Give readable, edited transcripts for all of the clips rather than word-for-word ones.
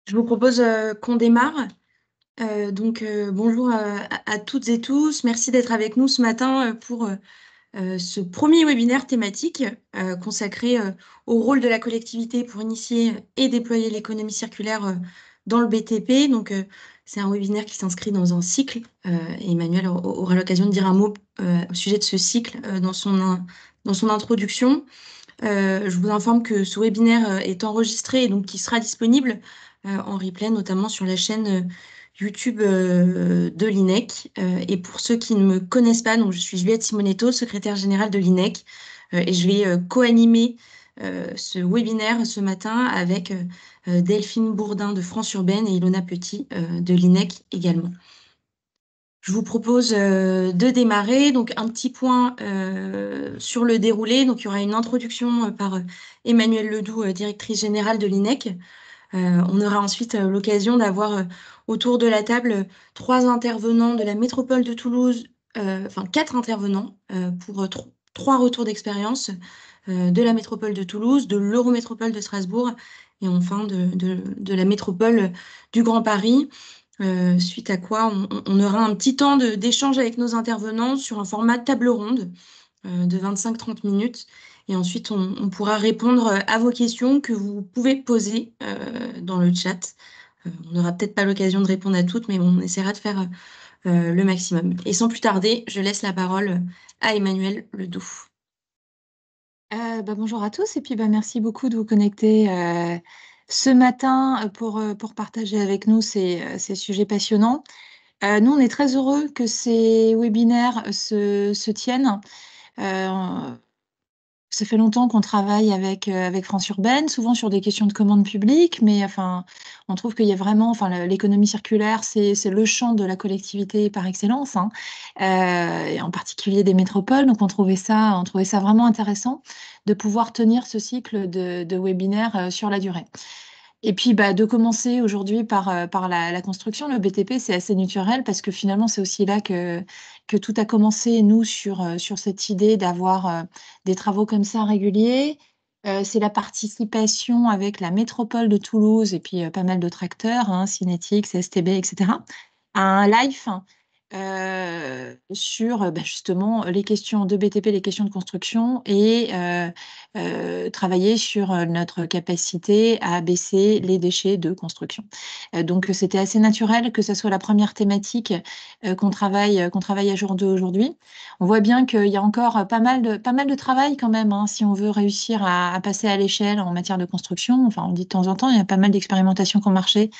Je vous propose qu'on démarre. Bonjour à toutes et tous. Merci d'être avec nous ce matin pour ce premier webinaire thématique consacré au rôle de la collectivité pour initier et déployer l'économie circulaire dans le BTP. C'est un webinaire qui s'inscrit dans un cycle. Et Emmanuel aura l'occasion de dire un mot au sujet de ce cycle dans son introduction. Je vous informe que ce webinaire est enregistré et donc qui sera disponible en replay, notamment sur la chaîne YouTube de l'INEC. Et pour ceux qui ne me connaissent pas, donc je suis Juliette Simonetto, secrétaire générale de l'INEC, et je vais co-animer ce webinaire ce matin avec Delphine Bourdin de France Urbaine et Ilona Petit de l'INEC également. Je vous propose de démarrer. Donc, un petit point sur le déroulé. Donc, il y aura une introduction par Emmanuelle Ledoux, directrice générale de l'INEC. On aura ensuite l'occasion d'avoir autour de la table trois intervenants de la métropole de Toulouse, enfin quatre intervenants pour trois retours d'expérience de la métropole de Toulouse, de l'Eurométropole de Strasbourg et enfin de la métropole du Grand Paris. Suite à quoi on aura un petit temps d'échange avec nos intervenants sur un format table ronde de 25-30 minutes. Et ensuite, on pourra répondre à vos questions que vous pouvez poser dans le chat. On n'aura peut-être pas l'occasion de répondre à toutes, mais on essaiera de faire le maximum. Et sans plus tarder, je laisse la parole à Emmanuelle Ledoux. Bonjour à tous et puis merci beaucoup de vous connecter ce matin pour partager avec nous ces sujets passionnants. Nous, on est très heureux que ces webinaires se tiennent. Euh, Ça fait longtemps qu'on travaille avec France Urbaine, souvent sur des questions de commande publique, mais enfin, on trouve qu'il y a vraiment, enfin, l'économie circulaire, c'est le champ de la collectivité par excellence, hein, et en particulier des métropoles. Donc, on trouvait ça vraiment intéressant de pouvoir tenir ce cycle de webinaires sur la durée. Et puis, de commencer aujourd'hui par la construction, le BTP, c'est assez naturel parce que finalement, c'est aussi là que tout a commencé, nous, sur cette idée d'avoir des travaux comme ça réguliers. C'est la participation avec la métropole de Toulouse et puis pas mal d'autres acteurs, hein, Cinétix, STB, etc., à un live sur justement les questions de BTP, les questions de construction et travailler sur notre capacité à baisser les déchets de construction. Donc, c'était assez naturel que ce soit la première thématique qu'on travaille à jour 2 aujourd'hui. On voit bien qu'il y a encore pas mal de travail quand même, hein, si on veut réussir à passer à l'échelle en matière de construction. Enfin, on dit de temps en temps, il y a pas mal d'expérimentations qui ont marché.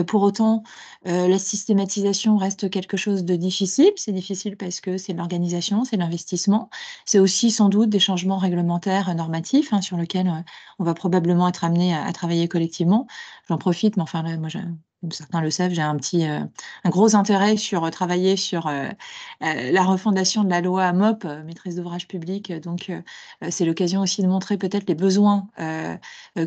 Pour autant, la systématisation reste quelque chose de difficile. C'est difficile parce que c'est de l'organisation, c'est de l'investissement. C'est aussi sans doute des changements réglementaires normatifs, hein, sur lesquels on va probablement être amené à travailler collectivement. J'en profite, mais enfin, là, moi, comme certains le savent, j'ai un gros intérêt sur travailler sur la refondation de la loi MOP, maîtrise d'ouvrage public. Donc, c'est l'occasion aussi de montrer peut-être les besoins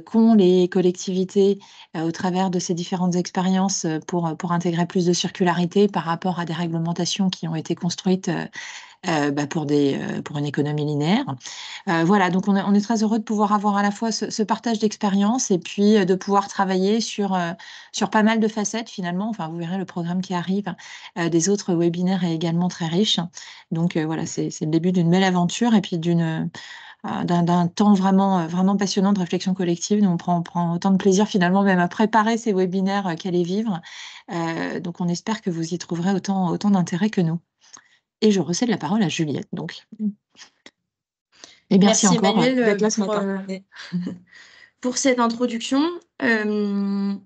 qu'ont les collectivités au travers de ces différentes expériences pour intégrer plus de circularité par rapport à des réglementations qui ont été construites pour une économie linéaire. Voilà, donc on est très heureux de pouvoir avoir à la fois ce partage d'expérience et puis de pouvoir travailler sur pas mal de facettes finalement. Enfin, vous verrez le programme qui arrive des autres webinaires est également très riche. Donc voilà, c'est le début d'une belle aventure et puis d'un temps vraiment passionnant de réflexion collective. Nous, on prend autant de plaisir finalement même à préparer ces webinaires qu'à les vivre. Donc on espère que vous y trouverez autant d'intérêt que nous. Et je recède la parole à Juliette, donc. Et merci Merci encore d'être Emmanuel là ce matin. pour cette introduction. Je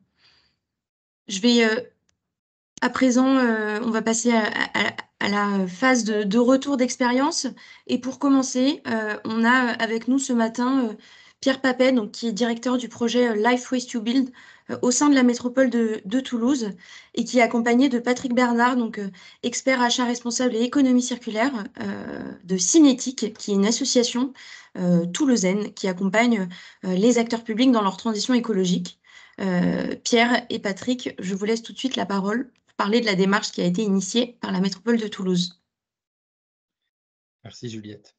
vais à présent, on va passer à la phase de retour d'expérience. Et pour commencer, on a avec nous ce matin Pierre Papet, donc, qui est directeur du projet Life Waste You Build au sein de la métropole de Toulouse et qui est accompagné de Patrick Bernard, donc expert achat responsable et économie circulaire de Cinétique, qui est une association toulousaine qui accompagne les acteurs publics dans leur transition écologique. Pierre et Patrick, je vous laisse tout de suite la parole pour parler de la démarche qui a été initiée par la métropole de Toulouse. Merci Juliette.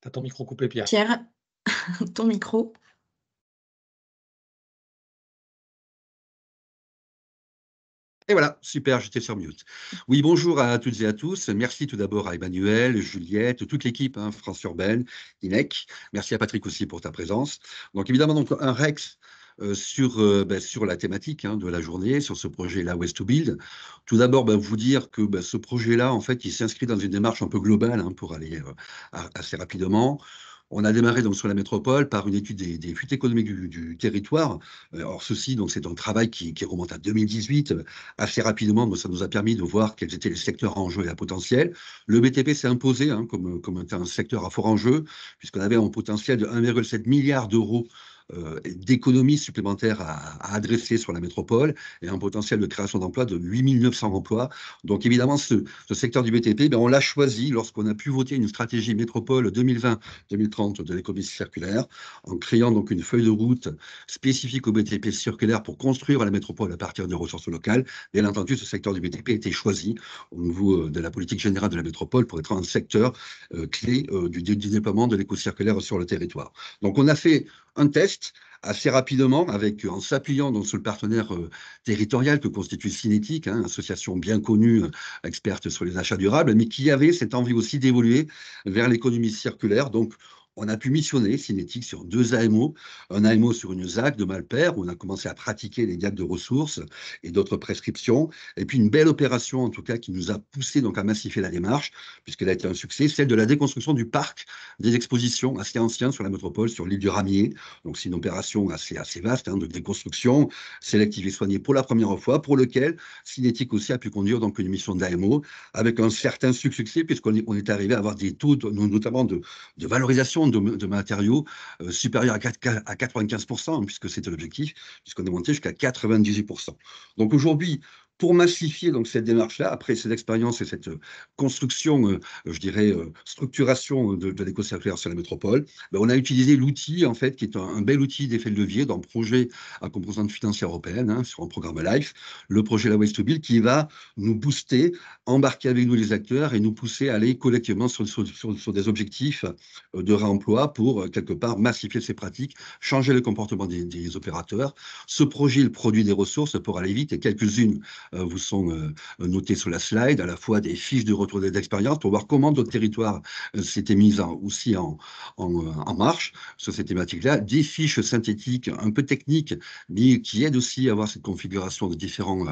T'as ton micro coupé, Pierre. Pierre, ton micro. Et voilà, super, j'étais sur mute. Oui, bonjour à toutes et à tous. Merci tout d'abord à Emmanuel, Juliette, toute l'équipe, hein, France Urbaine, INEC. Merci à Patrick aussi pour ta présence. Donc évidemment, donc, un REX sur la thématique, hein, de la journée, sur ce projet-là, Waste to Build. Tout d'abord, vous dire que ce projet-là, en fait, il s'inscrit dans une démarche un peu globale, hein, pour aller assez rapidement. On a démarré donc sur la métropole par une étude des fuites économiques du territoire. Or, ceci, donc, c'est un travail qui remonte à 2018. Assez rapidement, donc, ça nous a permis de voir quels étaient les secteurs à enjeu et à potentiel. Le BTP s'est imposé, hein, comme un secteur à fort enjeu, puisqu'on avait un potentiel de 1,7 milliard d'euros d'économies supplémentaires à adresser sur la métropole et un potentiel de création d'emplois de 8 900 emplois. Donc évidemment, ce secteur du BTP, on l'a choisi lorsqu'on a pu voter une stratégie métropole 2020-2030 de l'économie circulaire, en créant donc une feuille de route spécifique au BTP circulaire pour construire la métropole à partir des ressources locales. Bien entendu, ce secteur du BTP a été choisi au niveau de la politique générale de la métropole pour être un secteur clé du déploiement de l'éco-circulaire sur le territoire. Donc on a fait un test assez rapidement, en s'appuyant donc sur le partenaire territorial que constitue Cinétique, hein, association bien connue, experte sur les achats durables, mais qui avait cette envie aussi d'évoluer vers l'économie circulaire. Donc, on a pu missionner Cinétique sur 2 AMO, un AMO sur une ZAC de Malpère, où on a commencé à pratiquer les diacs de ressources et d'autres prescriptions, et puis une belle opération, en tout cas, qui nous a poussé donc à massifier la démarche, puisqu'elle a été un succès, celle de la déconstruction du parc des expositions assez anciens sur la métropole, sur l'île du Ramier. Donc, c'est une opération assez vaste, hein, de déconstruction sélective et soignée pour la première fois, pour lequel Cinétique aussi a pu conduire donc une mission d'AMO avec un certain succès, puisqu'on est arrivé à avoir des taux, notamment de valorisation de matériaux supérieurs à 95%, hein, puisque c'était l'objectif, puisqu'on est monté jusqu'à 98%. Donc aujourd'hui, pour massifier donc cette démarche-là, après cette expérience et cette construction, je dirais, structuration de l'éco-circulaire sur la métropole, on a utilisé l'outil, en fait, qui est un bel outil d'effet de levier d'un projet à composante financière européenne, hein, sur un programme LIFE, le projet La Waste to Build, qui va nous booster, embarquer avec nous les acteurs et nous pousser à aller collectivement sur des objectifs de réemploi pour, quelque part, massifier ces pratiques, changer le comportement des opérateurs. Ce projet, il produit des ressources pour aller vite, et quelques-unes vous sont notées sur la slide, à la fois des fiches de retour d'expérience pour voir comment d'autres territoires s'étaient mis aussi en marche sur ces thématiques-là, des fiches synthétiques un peu techniques, mais qui aident aussi à avoir cette configuration de différentes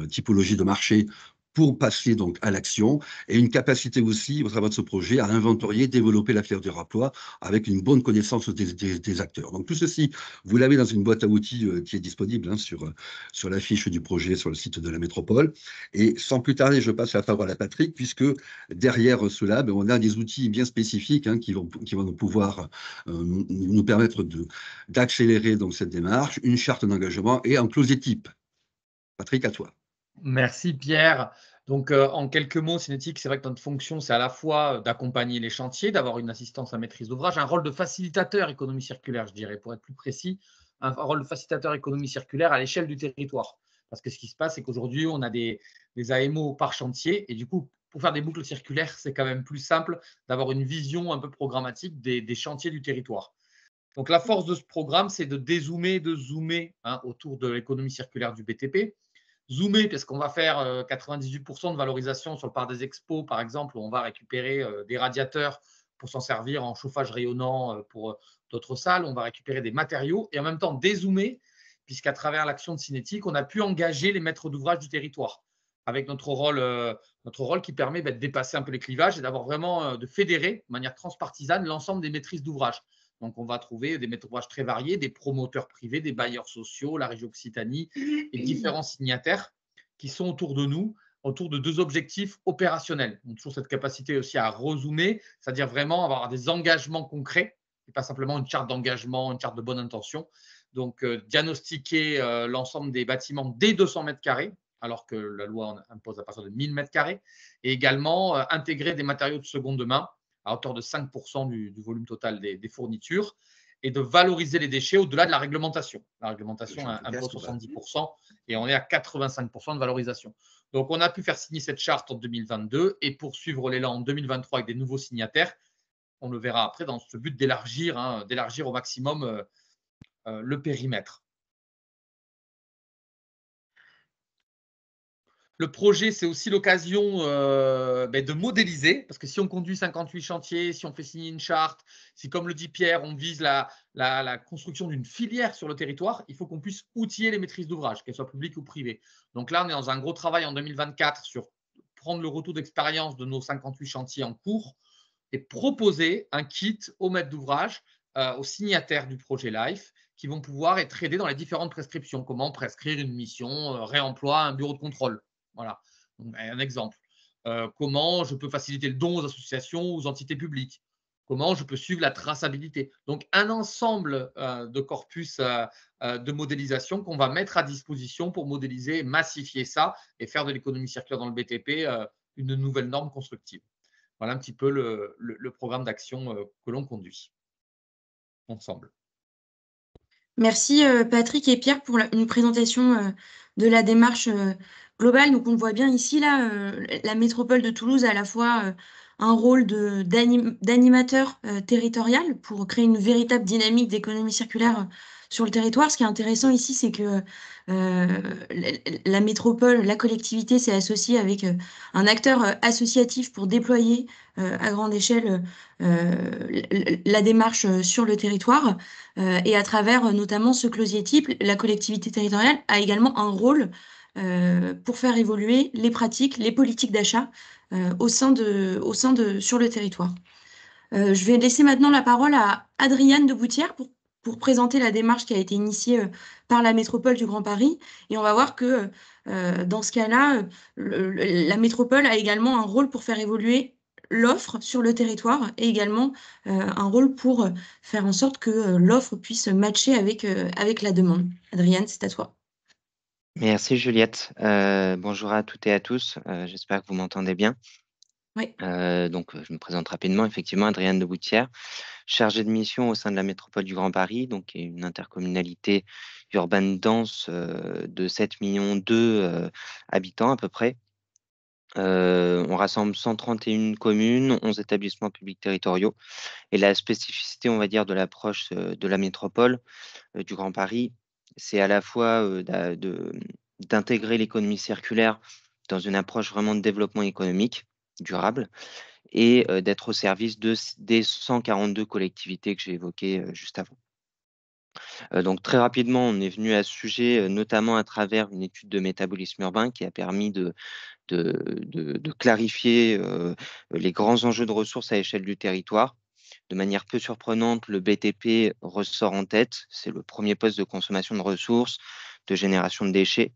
typologies de marché pour passer donc à l'action, et une capacité aussi, au travers de ce projet, à inventorier, développer la filière du remploi avec une bonne connaissance des acteurs. Donc tout ceci, vous l'avez dans une boîte à outils qui est disponible, hein, sur la fiche du projet sur le site de la métropole. Et sans plus tarder, je passe la parole à Patrick, puisque derrière cela, on a des outils bien spécifiques, hein, qui vont nous pouvoir nous permettre d'accélérer donc cette démarche, une charte d'engagement et un closé type. Patrick, à toi. Merci Pierre. Donc, en quelques mots, Cinétique, c'est vrai que notre fonction, c'est à la fois d'accompagner les chantiers, d'avoir une assistance à maîtrise d'ouvrage, un rôle de facilitateur économie circulaire, je dirais, pour être plus précis, un rôle de facilitateur économie circulaire à l'échelle du territoire. Parce que ce qui se passe, c'est qu'aujourd'hui, on a des AMO par chantier, et du coup, pour faire des boucles circulaires, c'est quand même plus simple d'avoir une vision un peu programmatique des chantiers du territoire. Donc, la force de ce programme, c'est de dézoomer, de zoomer, hein, autour de l'économie circulaire du BTP. Zoomer, parce qu'on va faire 98% de valorisation sur le parc des expos, par exemple, où on va récupérer des radiateurs pour s'en servir en chauffage rayonnant pour d'autres salles. On va récupérer des matériaux et en même temps dézoomer, puisqu'à travers l'action de Cinétique, on a pu engager les maîtres d'ouvrage du territoire avec notre rôle qui permet de dépasser un peu les clivages et d'avoir vraiment de fédérer de manière transpartisane l'ensemble des maîtrises d'ouvrage. Donc, on va trouver des maîtres d'ouvrage très variés, des promoteurs privés, des bailleurs sociaux, la région Occitanie et différents signataires qui sont autour de nous, autour de 2 objectifs opérationnels. Donc, toujours cette capacité aussi à rezoomer, c'est-à-dire vraiment avoir des engagements concrets et pas simplement une charte d'engagement, une charte de bonne intention. Donc, diagnostiquer l'ensemble des bâtiments dès 200 mètres carrés, alors que la loi impose à partir de 1000 mètres carrés, et également intégrer des matériaux de seconde main à hauteur de 5% du volume total des fournitures, et de valoriser les déchets au-delà de la réglementation. La réglementation impose 70% et on est à 85% de valorisation. Donc, on a pu faire signer cette charte en 2022 et poursuivre l'élan en 2023 avec des nouveaux signataires. On le verra après dans ce but d'élargir au maximum le périmètre. Le projet, c'est aussi l'occasion de modéliser, parce que si on conduit 58 chantiers, si on fait signer une charte, si, comme le dit Pierre, on vise la construction d'une filière sur le territoire, il faut qu'on puisse outiller les maîtrises d'ouvrage, qu'elles soient publiques ou privées. Donc là, on est dans un gros travail en 2024 sur prendre le retour d'expérience de nos 58 chantiers en cours et proposer un kit aux maîtres d'ouvrage, aux signataires du projet LIFE, qui vont pouvoir être aidés dans les différentes prescriptions. Comment prescrire une mission, réemploi, un bureau de contrôle. Voilà, donc, un exemple. Comment je peux faciliter le don aux associations, aux entités publiques. Comment je peux suivre la traçabilité. Donc, un ensemble de corpus de modélisation qu'on va mettre à disposition pour modéliser, massifier ça et faire de l'économie circulaire dans le BTP une nouvelle norme constructive. Voilà un petit peu le programme d'action que l'on conduit ensemble. Merci Patrick et Pierre pour une présentation de la démarche globale. Donc on le voit bien ici, là, la métropole de Toulouse a à la fois un rôle d'animateur territorial pour créer une véritable dynamique d'économie circulaire sur le territoire. Ce qui est intéressant ici, c'est que la métropole, la collectivité s'est associée avec un acteur associatif pour déployer à grande échelle la démarche sur le territoire. Et à travers notamment ce closier type, la collectivité territoriale a également un rôle pour faire évoluer les pratiques, les politiques d'achat sur le territoire. Je vais laisser maintenant la parole à Adriane de Boutière pour présenter la démarche qui a été initiée par la métropole du Grand Paris. Et on va voir que dans ce cas-là, la métropole a également un rôle pour faire évoluer l'offre sur le territoire et également un rôle pour faire en sorte que l'offre puisse matcher avec la demande. Adriane, c'est à toi. Merci Juliette. Bonjour à toutes et à tous. J'espère que vous m'entendez bien. Oui. Je me présente rapidement. Effectivement, Adriane de Boutière, chargée de mission au sein de la métropole du Grand Paris, donc qui est une intercommunalité urbaine dense de 7,2 millions habitants à peu près. On rassemble 131 communes, 11 établissements publics territoriaux. Et la spécificité, on va dire, de l'approche de la métropole du Grand Paris, c'est à la fois d'intégrer l'économie circulaire dans une approche vraiment de développement économique durable et d'être au service des 142 collectivités que j'ai évoquées juste avant. Donc très rapidement, on est venu à ce sujet, notamment à travers une étude de métabolisme urbain qui a permis de clarifier les grands enjeux de ressources à l'échelle du territoire. De manière peu surprenante, le BTP ressort en tête. C'est le premier poste de consommation de ressources, de génération de déchets.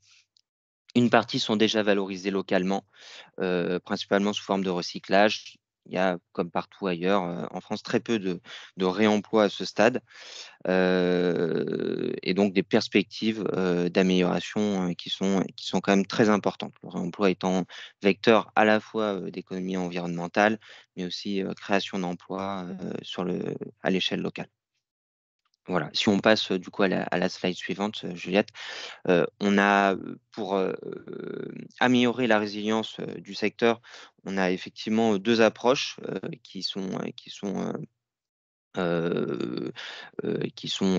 Une partie sont déjà valorisées localement, principalement sous forme de recyclage. Il y a, comme partout ailleurs en France, très peu de réemploi à ce stade. Et donc des perspectives d'amélioration qui sont quand même très importantes. Le réemploi étant vecteur à la fois d'économie environnementale, mais aussi création d'emplois à l'échelle locale. Voilà. Si on passe du coup à la slide suivante, Juliette, on a pour améliorer la résilience du secteur, on a effectivement deux approches qui sont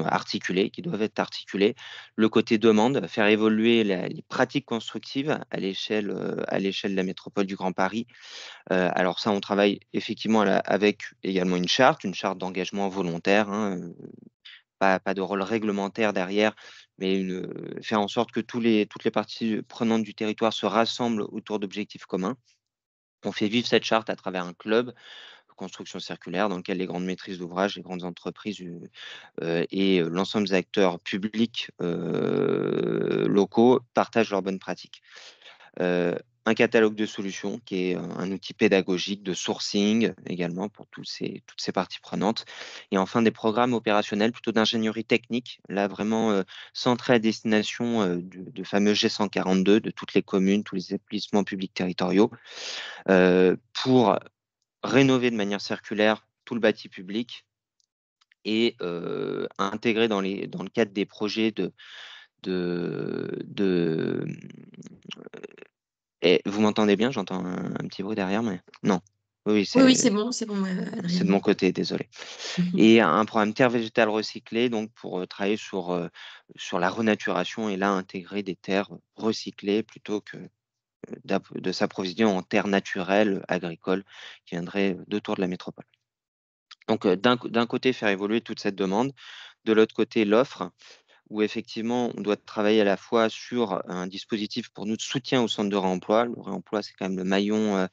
articulées, qui doivent être articulées. Le côté demande, faire évoluer les pratiques constructives à l'échelle de la métropole du Grand Paris. Alors ça, on travaille effectivement avec également une charte d'engagement volontaire, hein, pas de rôle réglementaire derrière, mais faire en sorte que toutes les parties prenantes du territoire se rassemblent autour d'objectifs communs. On fait vivre cette charte à travers un club construction circulaire dans lequel les grandes maîtrises d'ouvrage, les grandes entreprises et l'ensemble des acteurs publics locaux partagent leurs bonnes pratiques. Un catalogue de solutions qui est un outil pédagogique de sourcing également pour toutes ces parties prenantes. Et enfin, des programmes opérationnels plutôt d'ingénierie technique, là vraiment centrés à destination de fameux G142, de toutes les communes, tous les établissements publics territoriaux, pour rénover de manière circulaire tout le bâti public et intégrer dans le cadre des projets et vous m'entendez bien? J'entends un petit bruit derrière, mais non. Oui, Oui, c'est bon, c'est de Adriane. mon côté, désolé. Et un programme terre végétale recyclée, donc pour travailler sur la renaturation et là intégrer des terres recyclées plutôt que de s'approvisionner en terres naturelles agricoles qui viendraient d'autour de la métropole. Donc, d'un côté, faire évoluer toute cette demande, de l'autre côté, l'offre, où effectivement, on doit travailler à la fois sur un dispositif pour nous de soutien au centre de réemploi. Le réemploi, c'est quand même le maillon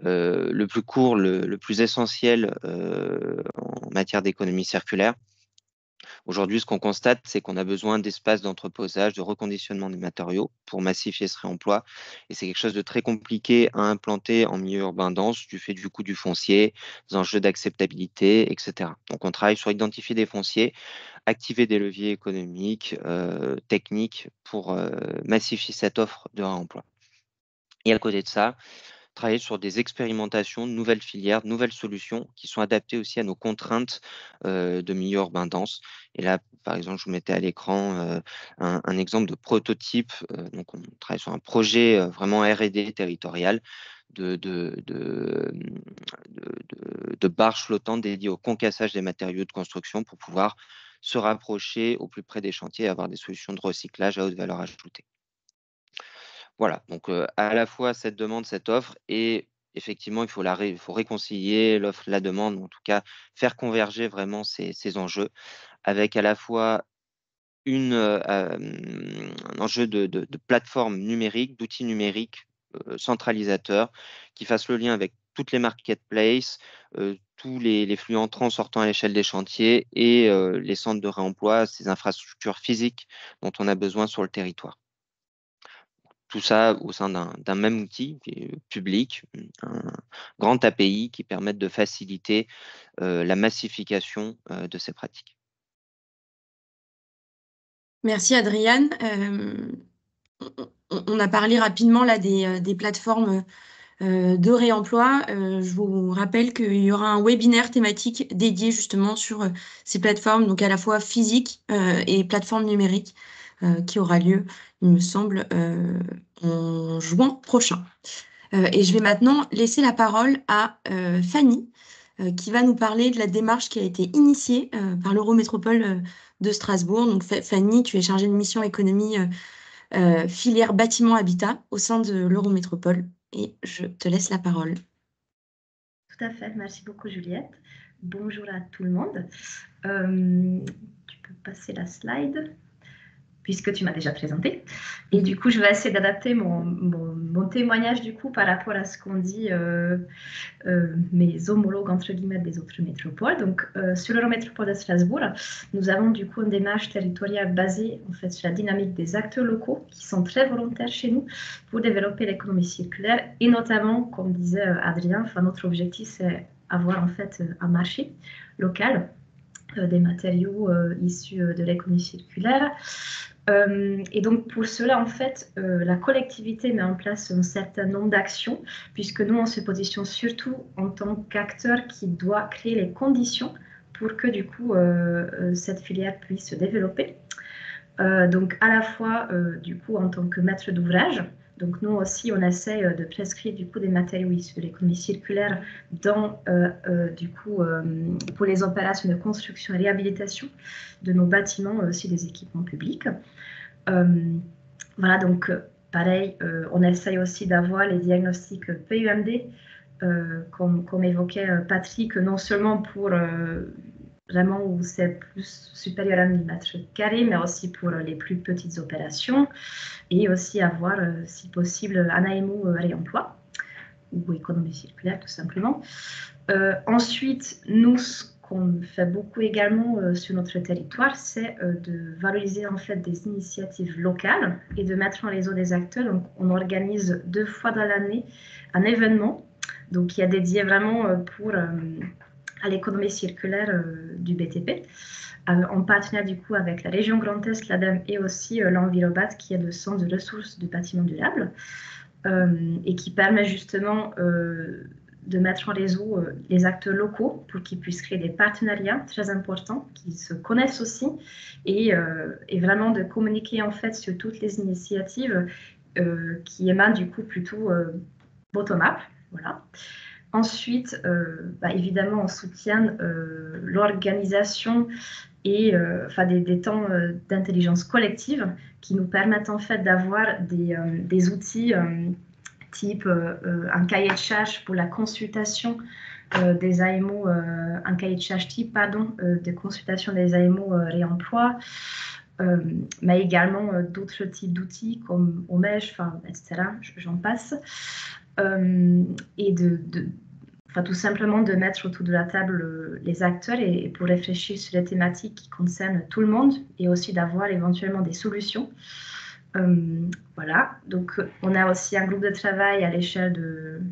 le plus court, le plus essentiel en matière d'économie circulaire. Aujourd'hui, ce qu'on constate, c'est qu'on a besoin d'espaces d'entreposage, de reconditionnement des matériaux pour massifier ce réemploi. Et c'est quelque chose de très compliqué à implanter en milieu urbain dense du fait du coût du foncier, des enjeux d'acceptabilité, etc. Donc, on travaille sur identifier des fonciers, activer des leviers économiques, techniques pour massifier cette offre de réemploi. Et à côté de ça, travailler sur des expérimentations, de nouvelles filières, de nouvelles solutions qui sont adaptées aussi à nos contraintes de milieu urbain dense. Et là, par exemple, je vous mettais à l'écran un exemple de prototype. Donc, on travaille sur un projet vraiment R&D territorial de barges flottantes dédiées au concassage des matériaux de construction pour pouvoir se rapprocher au plus près des chantiers et avoir des solutions de recyclage à haute valeur ajoutée. Voilà, donc à la fois cette demande, cette offre et effectivement, il faut réconcilier l'offre, la demande, en tout cas faire converger vraiment ces enjeux avec à la fois un enjeu de plateforme numérique, d'outils numériques centralisateurs qui fassent le lien avec toutes les marketplaces, tous les flux entrants, sortants à l'échelle des chantiers et les centres de réemploi, ces infrastructures physiques dont on a besoin sur le territoire. Tout ça au sein d'un même outil qui est public, un grand API qui permette de faciliter la massification de ces pratiques. Merci Adriane. On a parlé rapidement là des plateformes de réemploi. Je vous rappelle qu'il y aura un webinaire thématique dédié justement sur ces plateformes, donc à la fois physiques et plateformes numériques, qui aura lieu, il me semble, en juin prochain. Et je vais maintenant laisser la parole à Fanny, qui va nous parler de la démarche qui a été initiée par l'Eurométropole de Strasbourg. Donc Fanny, tu es chargée de mission économie filière bâtiment habitat au sein de l'Eurométropole. Et je te laisse la parole. Tout à fait, merci beaucoup Juliette. Bonjour à tout le monde. Tu peux passer la slide, puisque tu m'as déjà présenté. Et du coup, je vais essayer d'adapter mon témoignage du coup par rapport à ce qu'ont dit mes homologues entre guillemets des autres métropoles. Donc, sur l'Eurométropole de Strasbourg, nous avons du coup une démarche territoriale basée en fait sur la dynamique des acteurs locaux qui sont très volontaires chez nous pour développer l'économie circulaire et notamment, comme disait Adrien, enfin, notre objectif c'est avoir en fait un marché local des matériaux issus de l'économie circulaire. Et donc pour cela, en fait, la collectivité met en place un certain nombre d'actions, puisque nous, on se positionne surtout en tant qu'acteur qui doit créer les conditions pour que du coup, cette filière puisse se développer. Donc à la fois, du coup, en tant que maître d'ouvrage, donc nous aussi, on essaie de prescrire du coup des matériaux issus de l'économie circulaire dans, du coup, pour les opérations de construction et réhabilitation de nos bâtiments, aussi des équipements publics. Voilà, donc pareil, on essaye aussi d'avoir les diagnostics PUMD, comme évoquait Patrick, non seulement pour vraiment où c'est plus supérieur à 1000 mètres carrés, mais aussi pour les plus petites opérations, et aussi avoir, si possible, un AMO réemploi, ou économie circulaire tout simplement. Ensuite, nous, ce qu'on fait beaucoup également sur notre territoire, c'est de valoriser en fait des initiatives locales et de mettre en réseau des acteurs. Donc, on organise 2 fois dans l'année un événement donc, qui est dédié vraiment à l'économie circulaire du BTP, en partenariat du coup avec la région Grand Est, l'ADEME et aussi l'Envirobat, qui est le centre de ressources du bâtiment durable, et qui permet justement de mettre en réseau les acteurs locaux pour qu'ils puissent créer des partenariats très importants, qu'ils se connaissent aussi, et vraiment de communiquer en fait sur toutes les initiatives qui émanent du coup plutôt bottom-up. Voilà. Ensuite, évidemment, on soutient l'organisation et des temps d'intelligence collective qui nous permettent en fait d'avoir des outils type un cahier de charge pour la consultation des AMO, un cahier de charge type, de consultation des AMO réemploi, mais également d'autres types d'outils comme OMEJ, etc. J'en passe. Et tout simplement de mettre autour de la table les acteurs et pour réfléchir sur les thématiques qui concernent tout le monde et aussi d'avoir éventuellement des solutions. Voilà, donc on a aussi un groupe de travail à l'échelle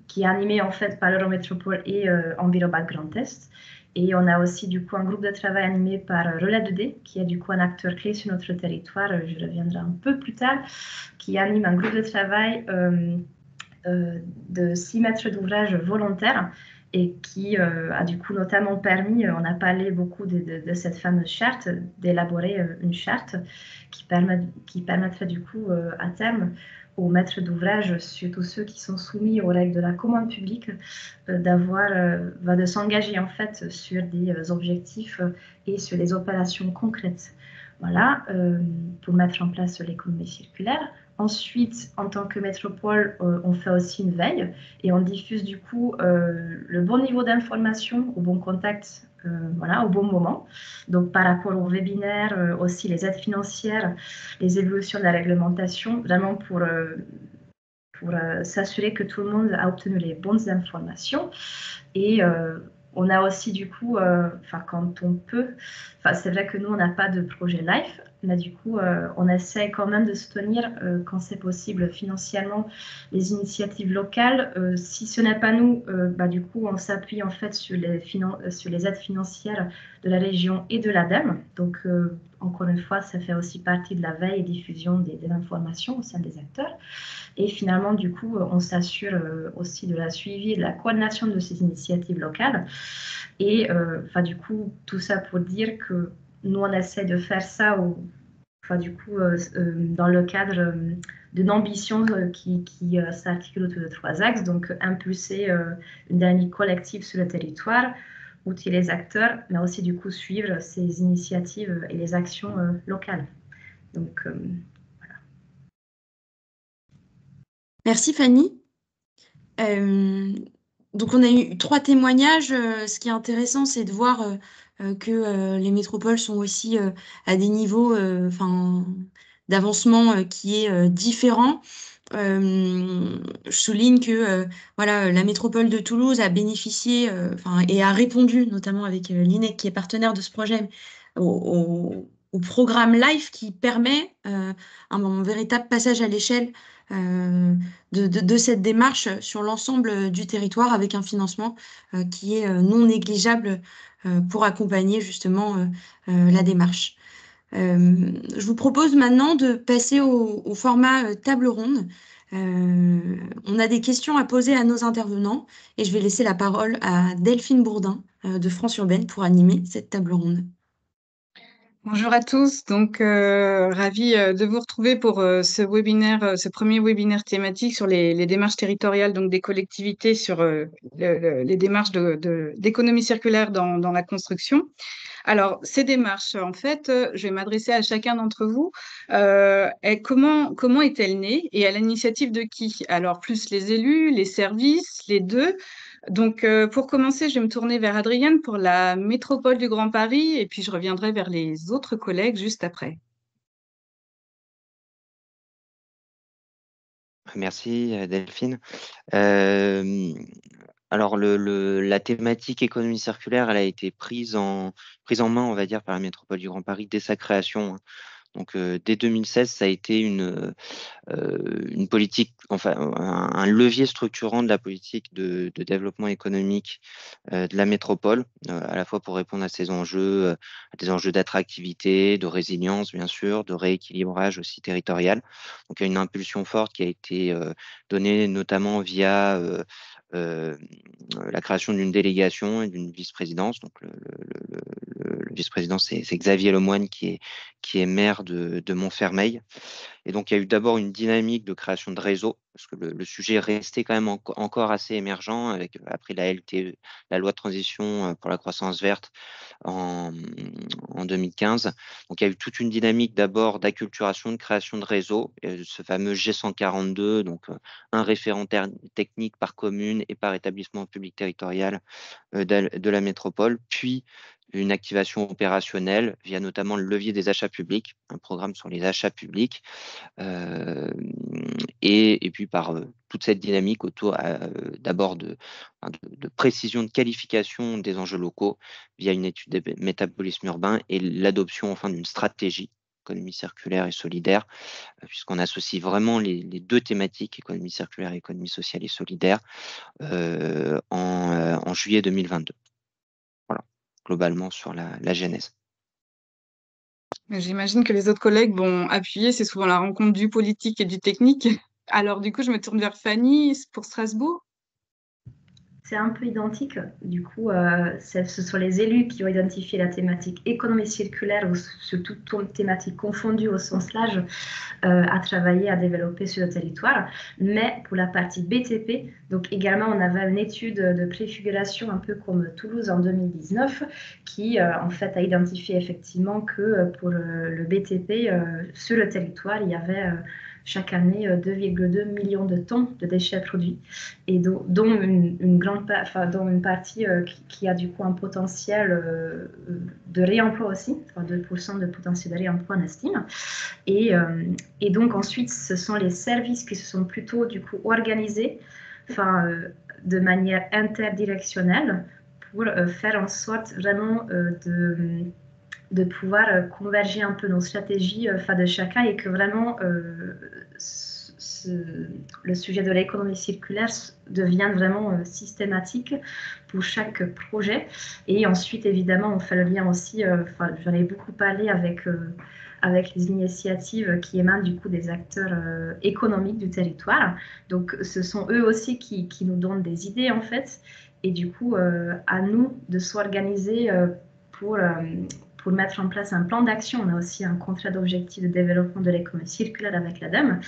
qui est animé en fait par Eurométropole et Envirobat Grand Est. Et on a aussi du coup un groupe de travail animé par Relais 2D, qui est du coup un acteur clé sur notre territoire, je reviendrai un peu plus tard, qui anime un groupe de travail de 6 maîtres d'ouvrage volontaires et qui a du coup notamment permis, on a parlé beaucoup de cette fameuse charte, d'élaborer une charte qui permettrait du coup à terme aux maîtres d'ouvrage, surtout ceux qui sont soumis aux règles de la commande publique, de s'engager en fait sur des objectifs et sur des opérations concrètes. Voilà, pour mettre en place l'économie circulaire. Ensuite, en tant que métropole, on fait aussi une veille et on diffuse du coup le bon niveau d'information, au bon contact, au bon moment. Donc par rapport aux webinaires, aussi les aides financières, les évolutions de la réglementation, vraiment pour s'assurer que tout le monde a obtenu les bonnes informations. Et on a aussi du coup, quand on peut, c'est vrai que nous, on n'a pas de projet live, mais du coup, on essaie quand même de soutenir, quand c'est possible, financièrement, les initiatives locales. Si ce n'est pas nous, du coup, on s'appuie en fait sur les aides financières de la région et de l'ADEME. Donc, encore une fois, ça fait aussi partie de la veille et diffusion des informations au sein des acteurs. Et finalement, du coup, on s'assure aussi de la suivi et de la coordination de ces initiatives locales. Et du coup, tout ça pour dire que nous, on essaie de faire ça dans le cadre d'une ambition qui s'articule autour de 3 axes. Donc, impulser une dynamique collective sur le territoire, outiller les acteurs, mais aussi du coup suivre ces initiatives et les actions locales. Donc, Merci Fanny. Donc on a eu 3 témoignages. Ce qui est intéressant, c'est de voir que les métropoles sont aussi à des niveaux d'avancement qui est différent. Je souligne que la métropole de Toulouse a bénéficié et a répondu, notamment avec l'INEC qui est partenaire de ce projet, au programme LIFE qui permet un véritable passage à l'échelle de cette démarche sur l'ensemble du territoire avec un financement qui est non négligeable pour accompagner justement la démarche. Je vous propose maintenant de passer au format table ronde. On a des questions à poser à nos intervenants et je vais laisser la parole à Delphine Bourdin de France Urbaine pour animer cette table ronde. Bonjour à tous, donc ravie de vous retrouver pour ce webinaire, ce premier webinaire thématique sur les démarches territoriales donc des collectivités sur les démarches d'économie circulaire dans la construction. Alors, ces démarches, en fait, je vais m'adresser à chacun d'entre vous. Comment est-elle née et à l'initiative de qui? Alors, plus les élus, les services, les deux. Donc, pour commencer, je vais me tourner vers Adrienne pour la métropole du Grand Paris et puis je reviendrai vers les autres collègues juste après. Merci Delphine. Alors la thématique économie circulaire, elle a été prise en main, on va dire, par la métropole du Grand Paris dès sa création. Donc dès 2016, ça a été une politique, enfin un levier structurant de la politique de développement économique de la métropole, à la fois pour répondre à ces enjeux, à des enjeux d'attractivité, de résilience bien sûr, de rééquilibrage aussi territorial. Donc il y a une impulsion forte qui a été donnée notamment via la création d'une délégation et d'une vice-présidence. Donc le vice-président, c'est Xavier Lemoine qui qui est maire de Montfermeil. Et donc, il y a eu d'abord une dynamique de création de réseaux, parce que le sujet est resté quand même encore assez émergent, après la LTE, la loi de transition pour la croissance verte en 2015. Donc, il y a eu toute une dynamique d'abord d'acculturation, de création de réseaux, ce fameux G142, donc un référent technique par commune et par établissement public territorial de la métropole, puis une activation opérationnelle via notamment le levier des achats publics, un programme sur les achats publics, et puis par toute cette dynamique autour d'abord de précision, de qualification des enjeux locaux via une étude des métabolismes urbains et l'adoption enfin d'une stratégie économie circulaire et solidaire, puisqu'on associe vraiment les deux thématiques, économie circulaire et économie sociale et solidaire, en juillet 2022. Voilà, globalement sur la genèse. J'imagine que les autres collègues vont appuyer, c'est souvent la rencontre du politique et du technique. Alors du coup, je me tourne vers Fanny pour Strasbourg. C'est un peu identique. Du coup, ce sont les élus qui ont identifié la thématique économie circulaire, ou surtout thématique confondue au sens large, à travailler, à développer sur le territoire. Mais pour la partie BTP, donc également, on avait une étude de préfiguration un peu comme Toulouse en 2019, qui en fait a identifié effectivement que pour le BTP, sur le territoire, il y avait chaque année 2,2 millions de tonnes de déchets produits, et dont une partie qui a du coup un potentiel de réemploi aussi, 2% de potentiel de réemploi, on estime. Et donc ensuite, ce sont les services qui se sont plutôt du coup organisés de manière interdirectionnelle pour faire en sorte vraiment de pouvoir converger un peu nos stratégies de chacun, et que vraiment le sujet de l'économie circulaire devienne vraiment systématique pour chaque projet. Et ensuite, évidemment, on fait le lien aussi, j'en ai beaucoup parlé avec les initiatives qui émanent du coup des acteurs économiques du territoire. Donc, ce sont eux aussi qui nous donnent des idées, en fait. Et du coup, à nous de s'organiser pour mettre en place un plan d'action. On a aussi un contrat d'objectif de développement de l'économie circulaire avec l'ADEME.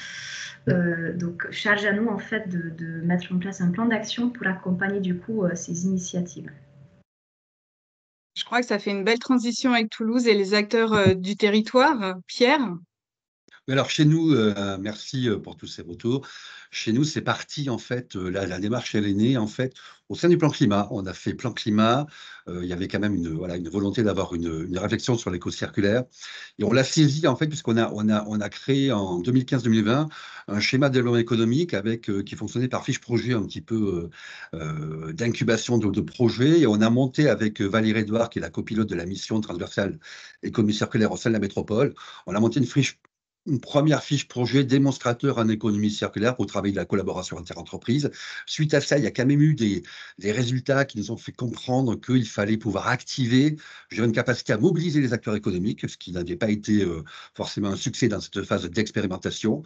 Donc, charge à nous, en fait, de mettre en place un plan d'action pour accompagner, du coup, ces initiatives. Je crois que ça fait une belle transition avec Toulouse et les acteurs du territoire. Pierre? Alors chez nous, merci pour tous ces retours. Chez nous, c'est parti en fait, la démarche elle est née en fait au sein du plan climat. On a fait plan climat, il y avait quand même une volonté d'avoir une réflexion sur l'éco-circulaire, et on l'a saisi en fait puisqu'on a créé en 2015-2020 un schéma de développement économique qui fonctionnait par fiche projet, un petit peu d'incubation de projets, et on a monté avec Valérie Edouard, qui est la copilote de la mission transversale économie circulaire au sein de la métropole. On a monté une première fiche projet démonstrateur en économie circulaire pour travailler de la collaboration inter-entreprise. Suite à ça, il y a quand même eu des résultats qui nous ont fait comprendre qu'il fallait pouvoir activer une capacité à mobiliser les acteurs économiques, ce qui n'avait pas été forcément un succès dans cette phase d'expérimentation.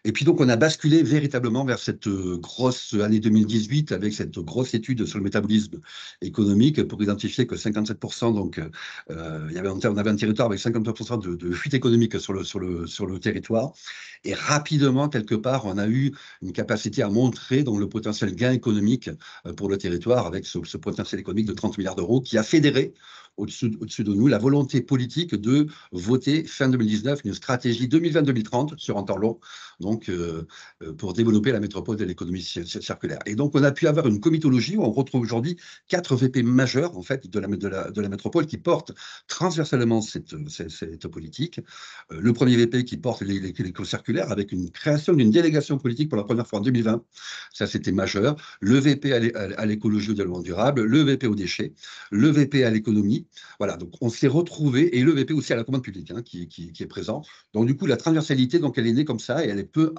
Et puis donc, on a basculé véritablement vers cette grosse année 2018 avec cette grosse étude sur le métabolisme économique pour identifier que 57%, donc on avait un territoire avec 53% de fuite économique sur le territoire. Et rapidement, quelque part, on a eu une capacité à montrer donc, le potentiel gain économique pour le territoire avec ce potentiel économique de 30 milliards d'euros qui a fédéré au-dessus de nous la volonté politique de voter fin 2019 une stratégie 2020-2030 sur un temps long, donc pour développer la métropole de l'économie circulaire. Et donc on a pu avoir une comitologie où on retrouve aujourd'hui 4 VP majeurs en fait de la métropole qui portent transversalement cette politique. Le premier VP qui porte l'éco-circulaire avec une création d'une délégation politique pour la première fois en 2020, ça c'était majeur. Le VP à l'écologie au développement durable, le VP aux déchets, le VP à l'économie. Voilà, donc on s'est retrouvé, et le VP aussi à la commande publique qui est présent. Donc du coup, la transversalité, donc elle est née comme ça, et elle peut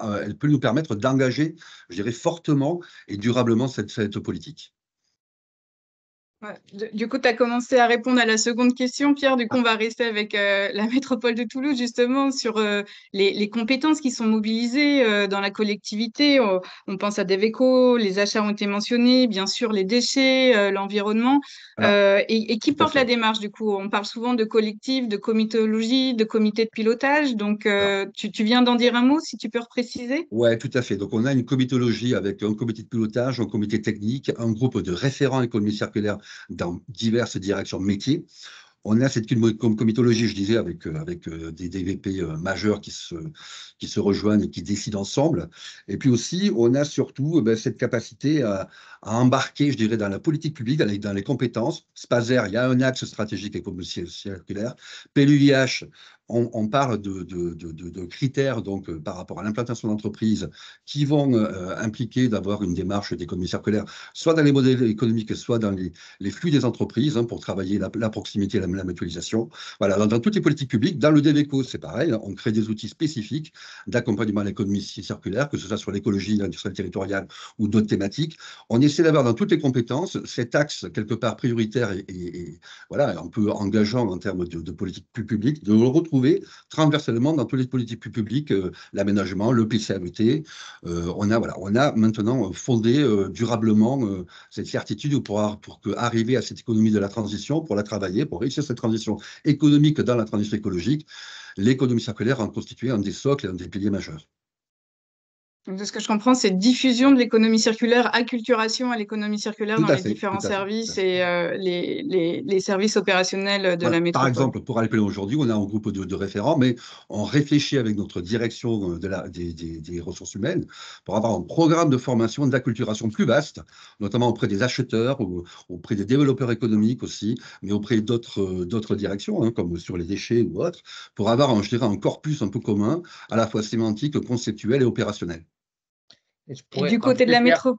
nous permettre d'engager, je dirais, fortement et durablement cette politique. Ouais. Du coup, tu as commencé à répondre à la seconde question, Pierre. Du coup, on va rester avec la métropole de Toulouse, justement, sur les compétences qui sont mobilisées dans la collectivité. On pense à Deveco, les achats ont été mentionnés, bien sûr, les déchets, l'environnement. Alors, Et qui tout à porte la fait. démarche, du coup? On parle souvent de collectif, de comitologie, de comité de pilotage. Donc, Alors, tu viens d'en dire un mot, si tu peux repréciser? ouais, tout à fait. Donc, on a une comitologie avec un comité de pilotage, un comité technique, un groupe de référents économie circulaire dans diverses directions métiers. On a cette comitologie, je disais, avec des DVP majeurs qui se rejoignent et qui décident ensemble. Et puis aussi, on a surtout cette capacité à embarquer, je dirais, dans la politique publique, dans les compétences. Spazer, il y a un axe stratégique économique circulaire. PLUIH, on parle de critères donc, par rapport à l'implantation d'entreprises qui vont impliquer d'avoir une démarche d'économie circulaire, soit dans les modèles économiques, soit dans les flux des entreprises pour travailler la proximité et la mutualisation. Voilà, dans toutes les politiques publiques, dans le DEVECO, c'est pareil, on crée des outils spécifiques d'accompagnement à l'économie circulaire, que ce soit sur l'écologie, l'industrie territoriale ou d'autres thématiques. On essaie d'avoir dans toutes les compétences cet axe quelque part prioritaire et voilà, un peu engageant en termes de politique plus publique, de le retrouver transversalement dans toutes les politiques plus publiques, l'aménagement, le PCAET. On a maintenant fondé durablement cette certitude pour arriver à cette économie de la transition, pour la travailler, pour réussir cette transition économique dans la transition écologique. L'économie circulaire en constitue un des socles et un des piliers majeurs. Donc, de ce que je comprends, c'est diffusion de l'économie circulaire, acculturation à l'économie circulaire Tout dans à les fait, tout différents à fait, tout à services fait. et les services opérationnels de la Par métropole. exemple, pour aller plus loin aujourd'hui, on a un groupe de référents, mais on réfléchit avec notre direction des ressources humaines pour avoir un programme de formation d'acculturation plus vaste, notamment auprès des acheteurs, auprès des développeurs économiques aussi, mais auprès d'autres directions, comme sur les déchets ou autres, pour avoir, je dirais, un corpus un peu commun, à la fois sémantique, conceptuel et opérationnel. Et je Et pourrais du côté de rajouter, la Pierre. métro.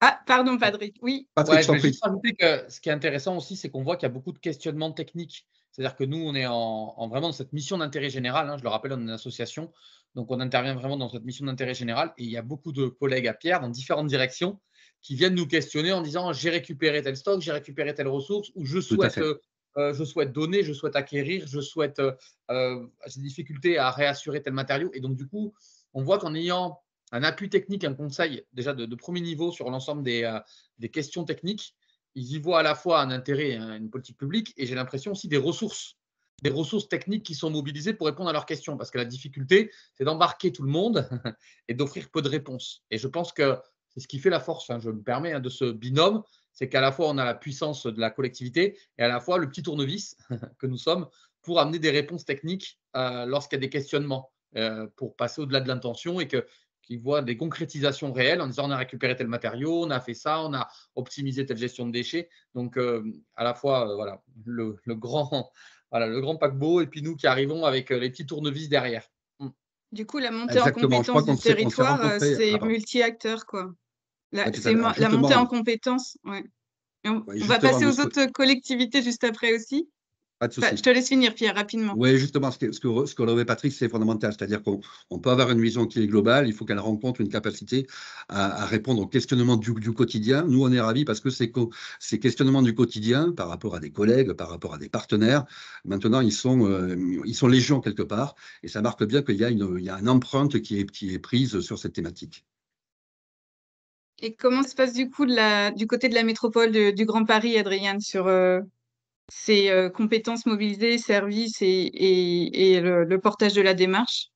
Ah, pardon, Patrick. Oui. Patrick, Ouais, je je t'en vais juste prie. rajouter que ce qui est intéressant aussi, c'est qu'on voit qu'il y a beaucoup de questionnements techniques. C'est-à-dire que nous, on est vraiment dans cette mission d'intérêt général. Je le rappelle, on est une association. Donc, on intervient vraiment dans cette mission d'intérêt général. Et il y a beaucoup de collègues à Pierre dans différentes directions qui viennent nous questionner en disant j'ai récupéré tel stock, j'ai récupéré telle ressource, ou Tout à fait. je souhaite donner, je souhaite acquérir, j'ai des difficultés à réassurer tel matériau. Et donc, du coup, on voit qu'en ayant un appui technique, un conseil déjà de premier niveau sur l'ensemble des questions techniques, ils y voient à la fois un intérêt, une politique publique, et j'ai l'impression aussi des ressources techniques qui sont mobilisées pour répondre à leurs questions. Parce que la difficulté, c'est d'embarquer tout le monde et d'offrir peu de réponses. Et je pense que c'est ce qui fait la force, je me permets, de ce binôme, c'est qu'à la fois on a la puissance de la collectivité et à la fois le petit tournevis que nous sommes pour amener des réponses techniques lorsqu'il y a des questionnements, pour passer au-delà de l'intention et qui voient des concrétisations réelles en disant on a récupéré tel matériau, on a fait ça, on a optimisé telle gestion de déchets. Donc, à la fois, voilà, le grand, voilà, le grand paquebot et puis nous qui arrivons avec les petits tournevis derrière. Mm. Du coup, la montée en Exactement. Je crois compétence du on s'est territoire, rencontrés. c'est Ah, pardon. multi-acteurs, quoi. Ouais, tout à C'est fait. Alors, la montée en justement, compétence. Ouais. Et ouais, on va justement, passer aux autres collectivités juste après aussi. pas de Enfin, je souci. te laisse finir, Pierre, rapidement. Oui, justement, ce que relevait Patrick, c'est fondamental. C'est-à-dire qu'on peut avoir une vision qui est globale, il faut qu'elle rencontre une capacité à répondre aux questionnements du quotidien. Nous, on est ravis parce que ces questionnements du quotidien, par rapport à des collègues, par rapport à des partenaires, maintenant, ils sont légion quelque part. Et ça marque bien qu'il y a une empreinte qui est prise sur cette thématique. Et comment se passe du coup du côté de la métropole du Grand Paris, Adriane, sur ces compétences mobilisées, services et le portage de la démarche?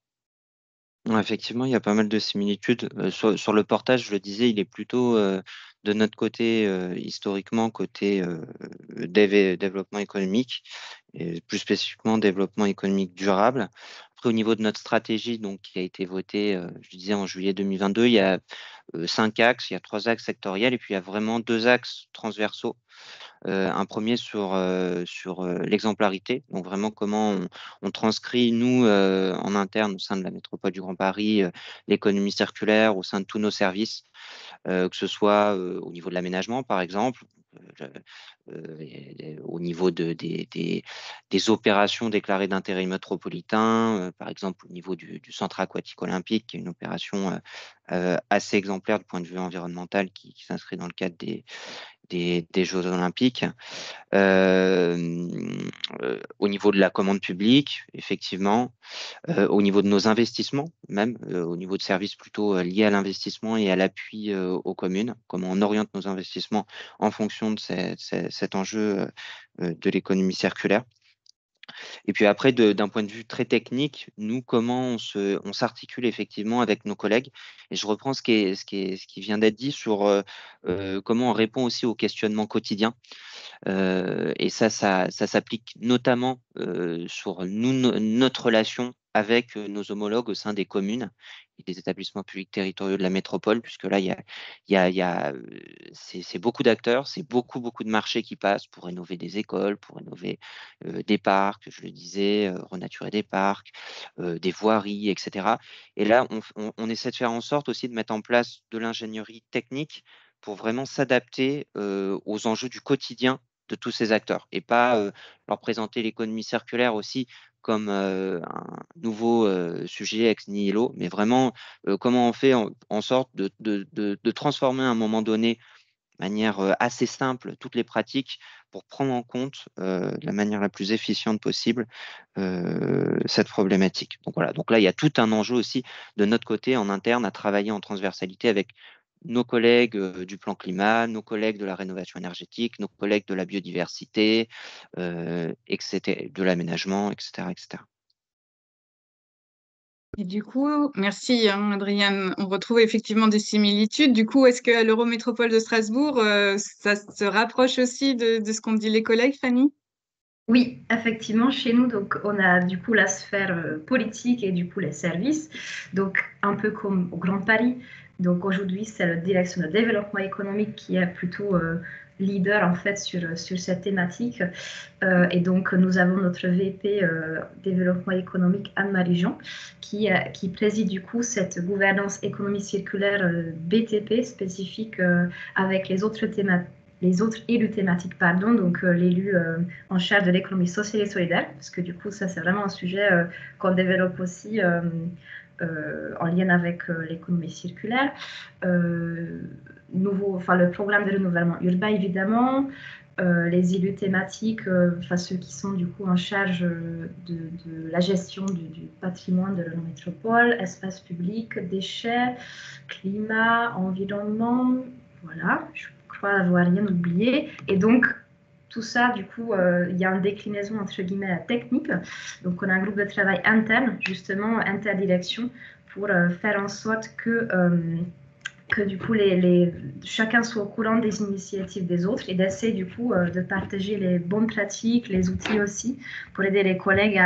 Ouais, effectivement, il y a pas mal de similitudes. Sur le portage, je le disais, il est plutôt de notre côté, historiquement, côté développement économique, et plus spécifiquement développement économique durable. Après, au niveau de notre stratégie, donc, qui a été votée, je disais, en juillet 2022, il y a 5 axes, il y a 3 axes sectoriels, et puis il y a vraiment 2 axes transversaux. Un premier sur l'exemplarité, donc vraiment comment on transcrit, nous, en interne, au sein de la métropole du Grand Paris, l'économie circulaire au sein de tous nos services, que ce soit au niveau de l'aménagement, par exemple, au niveau des opérations déclarées d'intérêt métropolitain, par exemple au niveau du centre aquatique olympique, qui est une opération assez exemplaire du point de vue environnemental qui s'inscrit dans le cadre des Jeux olympiques. Au niveau de la commande publique, effectivement, au niveau de nos investissements, même au niveau de services plutôt liés à l'investissement et à l'appui aux communes, comment on oriente nos investissements en fonction de cet enjeu de l'économie circulaire. Et puis après, d'un point de vue très technique, nous, comment on s'articule effectivement avec nos collègues. Et je reprends ce qui vient d'être dit sur comment on répond aussi aux questionnements quotidiens. Et ça s'applique notamment sur notre relation avec nos homologues au sein des communes et des établissements publics territoriaux de la métropole, puisque là, c'est beaucoup d'acteurs, c'est beaucoup de marchés qui passent pour rénover des écoles, pour rénover des parcs, je le disais, renaturer des parcs, des voiries, etc. Et là, on essaie de faire en sorte aussi de mettre en place de l'ingénierie technique pour vraiment s'adapter aux enjeux du quotidien de tous ces acteurs et pas leur présenter l'économie circulaire aussi comme un nouveau sujet ex nihilo, mais vraiment comment on fait en sorte de transformer à un moment donné de manière assez simple toutes les pratiques pour prendre en compte de la manière la plus efficiente possible cette problématique. Donc voilà, donc là il y a tout un enjeu aussi de notre côté en interne à travailler en transversalité avec nos collègues du plan climat, nos collègues de la rénovation énergétique, nos collègues de la biodiversité, etc., de l'aménagement, etc., etc. Et du coup, merci Adriane. On retrouve effectivement des similitudes. Du coup, est-ce qu'à l'Eurométropole de Strasbourg, ça se rapproche aussi de ce qu'ont dit les collègues, Fanny? Oui, effectivement, chez nous, donc, on a du coup la sphère politique et du coup les services, donc un peu comme au Grand Paris. Donc aujourd'hui, c'est la direction de développement économique qui est plutôt leader en fait sur cette thématique. Et donc nous avons notre VP développement économique Anne-Marie Jean qui préside du coup cette gouvernance économie circulaire BTP spécifique avec les autres élus thématiques, donc l'élu en charge de l'économie sociale et solidaire, parce que du coup, ça, c'est vraiment un sujet qu'on développe aussi en lien avec l'économie circulaire. Le programme de renouvellement urbain, évidemment, les élus thématiques, ceux qui sont du coup en charge de la gestion du patrimoine de la métropole, espace public, déchets, climat, environnement, voilà, je crois avoir rien oublié. Et donc, tout ça, du coup, il y a une déclinaison entre guillemets technique. Donc, on a un groupe de travail interne, justement, interdirection, pour faire en sorte que du coup, chacun soit au courant des initiatives des autres et d'essayer du coup de partager les bonnes pratiques, les outils aussi, pour aider les collègues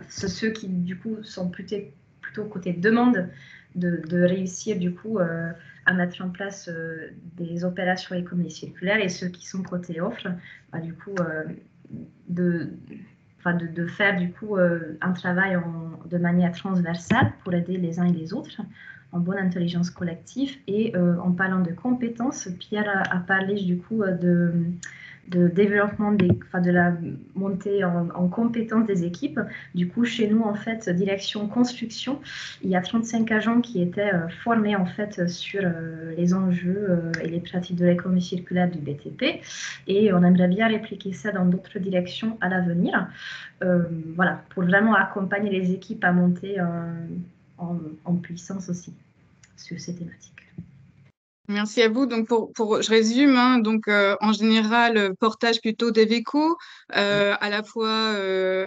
ceux qui du coup sont plutôt côté demande, de réussir du coup à mettre en place des opérations économie circulaire, et ceux qui sont côté offre, du coup de faire du coup un travail de manière transversale pour aider les uns et les autres en bonne intelligence collective. Et en parlant de compétences, Pierre a parlé du coup de développement de la montée en compétences des équipes. Du coup, chez nous, en fait, direction construction, il y a 35 agents qui étaient formés en fait sur les enjeux et les pratiques de l'économie circulaire du BTP, et on aimerait bien répliquer ça dans d'autres directions à l'avenir. Voilà, pour vraiment accompagner les équipes à monter en puissance aussi sur ces thématiques. Merci à vous. Donc, je résume, donc, en général, portage plutôt d'Eveco, à la fois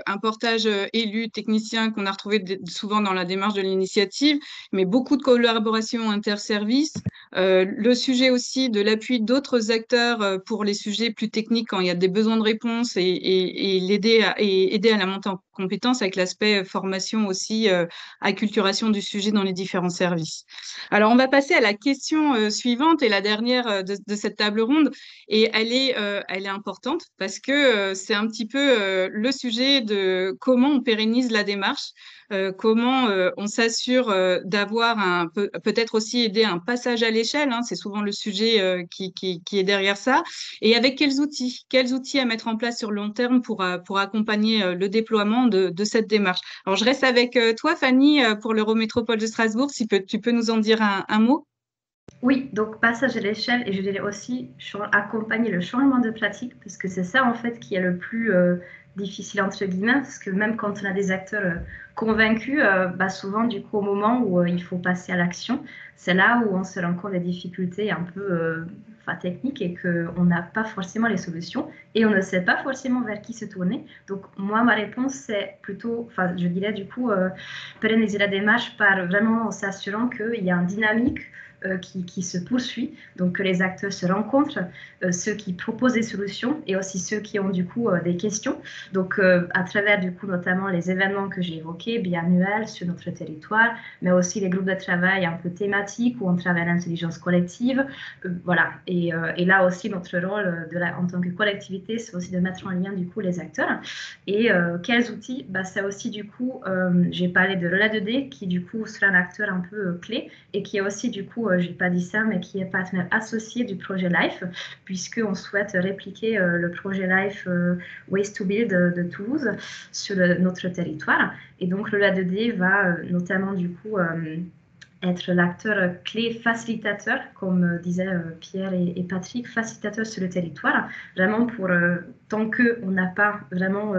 un portage élu technicien qu'on a retrouvé souvent dans la démarche de l'initiative, mais beaucoup de collaboration interservices. Le sujet aussi de l'appui d'autres acteurs pour les sujets plus techniques quand il y a des besoins de réponse, et aider à la montée en compétences avec l'aspect formation aussi, acculturation du sujet dans les différents services. Alors, on va passer à la question suivante et la dernière de cette table ronde, et elle est importante parce que c'est un petit peu le sujet de comment on pérennise la démarche, comment on s'assure d'avoir peut-être aussi aider un passage à l'échelle, c'est souvent le sujet qui est derrière ça, et avec quels outils à mettre en place sur le long terme pour accompagner le déploiement de cette démarche. Alors, je reste avec toi, Fanny, pour l'Eurométropole de Strasbourg, si tu peux nous en dire un mot. Oui, donc passage à l'échelle et je dirais aussi accompagner le changement de pratique parce que c'est ça en fait qui est le plus difficile entre guillemets parce que même quand on a des acteurs convaincus, souvent du coup au moment où il faut passer à l'action, c'est là où on se rend compte des difficultés un peu techniques et qu'on n'a pas forcément les solutions et on ne sait pas forcément vers qui se tourner. Donc moi ma réponse c'est plutôt, je dirais du coup pérenniser la démarche par vraiment en s'assurant qu'il y a une dynamique qui se poursuit, donc que les acteurs se rencontrent, ceux qui proposent des solutions et aussi ceux qui ont du coup des questions. Donc à travers du coup notamment les événements que j'ai évoqués, biannuels sur notre territoire, mais aussi les groupes de travail un peu thématiques où on travaille l'intelligence collective. Voilà. Et là aussi notre rôle en tant que collectivité, c'est aussi de mettre en lien du coup les acteurs. Et quels outils? C'est aussi du coup, j'ai parlé de Relais 2D qui du coup sera un acteur un peu clé et qui est aussi du coup, j'ai pas dit ça, mais qui est partenaire associé du projet LIFE, puisqu'on souhaite répliquer le projet LIFE Waste to Build de Toulouse sur notre territoire. Et le Relais 2D va notamment du coup être l'acteur clé facilitateur, comme disaient Pierre et Patrick, facilitateur sur le territoire, vraiment pour, tant qu'on n'a pas vraiment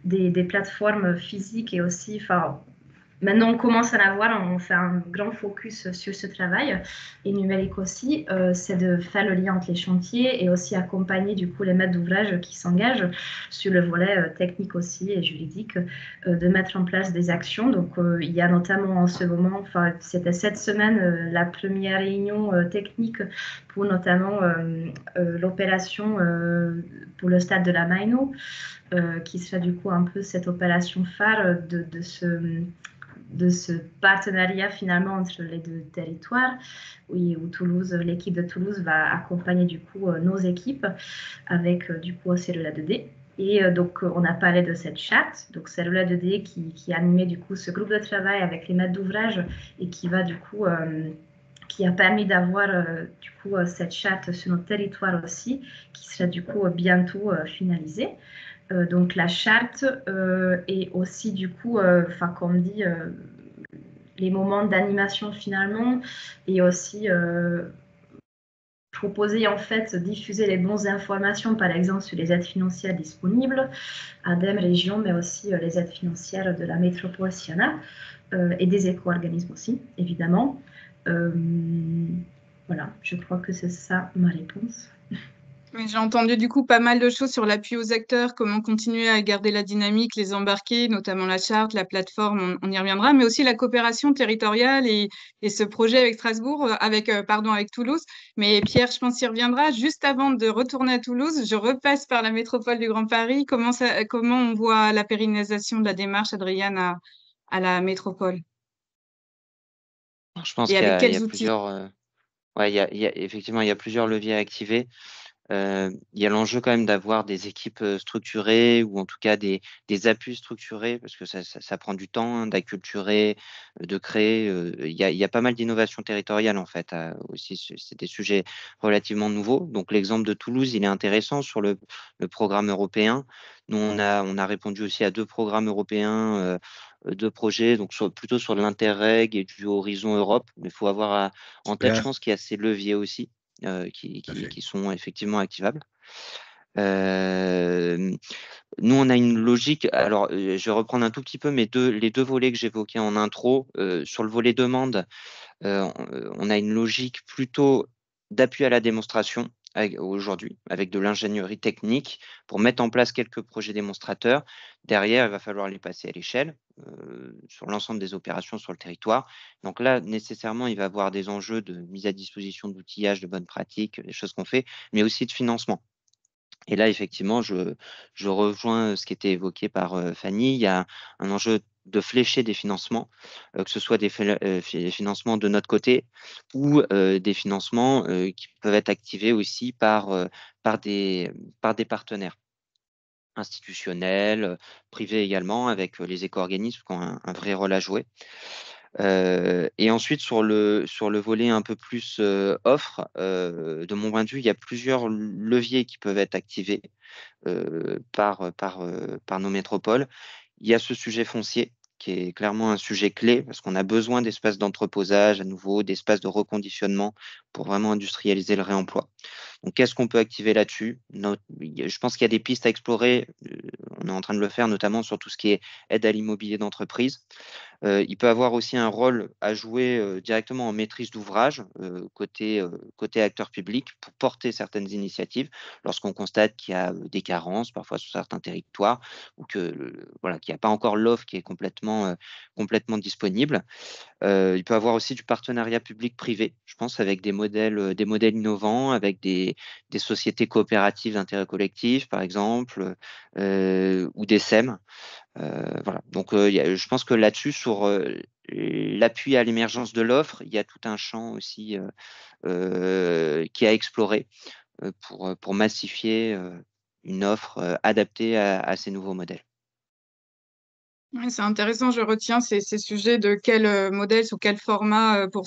des plateformes physiques et aussi, maintenant, on commence à l'avoir, on fait un grand focus sur ce travail. Et numérique aussi, c'est de faire le lien entre les chantiers et aussi accompagner du coup les maîtres d'ouvrage qui s'engagent sur le volet technique aussi et juridique, de mettre en place des actions. Donc, il y a notamment en ce moment, c'était cette semaine, la première réunion technique pour notamment l'opération pour le stade de la Maino, qui sera du coup un peu cette opération phare de ce partenariat finalement entre les deux territoires, où Toulouse, l'équipe de Toulouse va accompagner du coup nos équipes avec du coup aussi le LA2D. Et donc, on a parlé de cette charte. Donc, c'est le LA2D qui a animé du coup ce groupe de travail avec les maîtres d'ouvrage et qui va du coup qui a permis d'avoir du coup cette charte sur notre territoire aussi, qui sera du coup bientôt finalisée. Donc la charte et aussi du coup, comme dit, les moments d'animation finalement et aussi proposer en fait, diffuser les bonnes informations, par exemple sur les aides financières disponibles, ADEME, région, mais aussi les aides financières de la métropole Siana et des éco-organismes aussi, évidemment. Voilà, je crois que c'est ça ma réponse. Mais j'ai entendu du coup pas mal de choses sur l'appui aux acteurs, comment continuer à garder la dynamique, les embarquer, notamment la charte, la plateforme, on y reviendra, mais aussi la coopération territoriale et ce projet avec Strasbourg, avec Toulouse. Mais Pierre, je pense qu'il reviendra. Juste avant de retourner à Toulouse, je repasse par la métropole du Grand Paris. Comment on voit la pérennisation de la démarche, Adriane, à la métropole? Alors, je pense Et qu'il y avec a, il y quels a outils? plusieurs, effectivement, il y a plusieurs leviers à activer. Il y a l'enjeu quand même d'avoir des équipes structurées ou en tout cas des appuis structurés parce que ça prend du temps hein, d'acculturer, de créer. Il y a pas mal d'innovations territoriales en fait aussi. C'est des sujets relativement nouveaux. Donc l'exemple de Toulouse, il est intéressant sur le programme européen. Nous, on a répondu aussi à 2 programmes européens, 2 projets, donc plutôt sur de l'Interreg et du Horizon Europe. Mais il faut avoir en tête, je Super, pense qu'il y a ces leviers aussi qui, tout à fait. qui sont effectivement activables. Nous, on a une logique. Alors, je vais reprendre un tout petit peu les deux volets que j'évoquais en intro. Sur le volet demande, on a une logique plutôt d'appui à la démonstration aujourd'hui, avec de l'ingénierie technique pour mettre en place quelques projets démonstrateurs. Derrière, il va falloir les passer à l'échelle sur l'ensemble des opérations sur le territoire. Donc là, nécessairement, il va y avoir des enjeux de mise à disposition d'outillage, de bonnes pratiques, des choses qu'on fait, mais aussi de financement. Et là, effectivement, je rejoins ce qui était évoqué par Fanny. Il y a un enjeu de flécher des financements, que ce soit des financements de notre côté ou des financements qui peuvent être activés aussi par des, par des partenaires institutionnels, privés également, avec les éco-organismes qui ont un vrai rôle à jouer. Et ensuite, sur le volet un peu plus offre, de mon point de vue, il y a plusieurs leviers qui peuvent être activés par nos métropoles. Il y a ce sujet foncier qui est clairement un sujet clé parce qu'on a besoin d'espaces d'entreposage à nouveau, d'espaces de reconditionnement pour vraiment industrialiser le réemploi. Donc, qu'est-ce qu'on peut activer là-dessus? Je pense qu'il y a des pistes à explorer. On est en train de le faire, notamment sur tout ce qui est aide à l'immobilier d'entreprise. Il peut avoir aussi un rôle à jouer directement en maîtrise d'ouvrage côté acteur public pour porter certaines initiatives lorsqu'on constate qu'il y a des carences parfois sur certains territoires ou voilà, qu'il n'y a pas encore l'offre qui est complètement disponible. Il peut avoir aussi du partenariat public-privé, je pense, avec des modèles innovants, avec des sociétés coopératives d'intérêt collectif, par exemple, ou des SEM. Voilà. Donc, je pense que là-dessus, sur l'appui à l'émergence de l'offre, il y a tout un champ aussi qui a exploré pour massifier une offre adaptée à ces nouveaux modèles. Ouais, c'est intéressant, je retiens ces sujets de quel modèle, sous quel format pour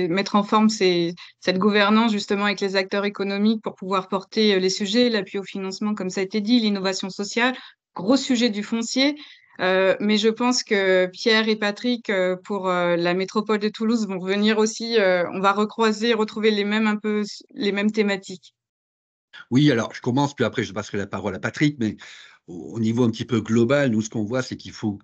mettre en forme cette gouvernance justement avec les acteurs économiques pour pouvoir porter les sujets, l'appui au financement, comme ça a été dit, l'innovation sociale, gros sujet du foncier. Mais je pense que Pierre et Patrick, pour la métropole de Toulouse, vont revenir aussi. On va retrouver les mêmes thématiques. Oui, alors je commence, puis après je passerai la parole à Patrick, mais au niveau un petit peu global, nous, ce qu'on voit, c'est qu'il faut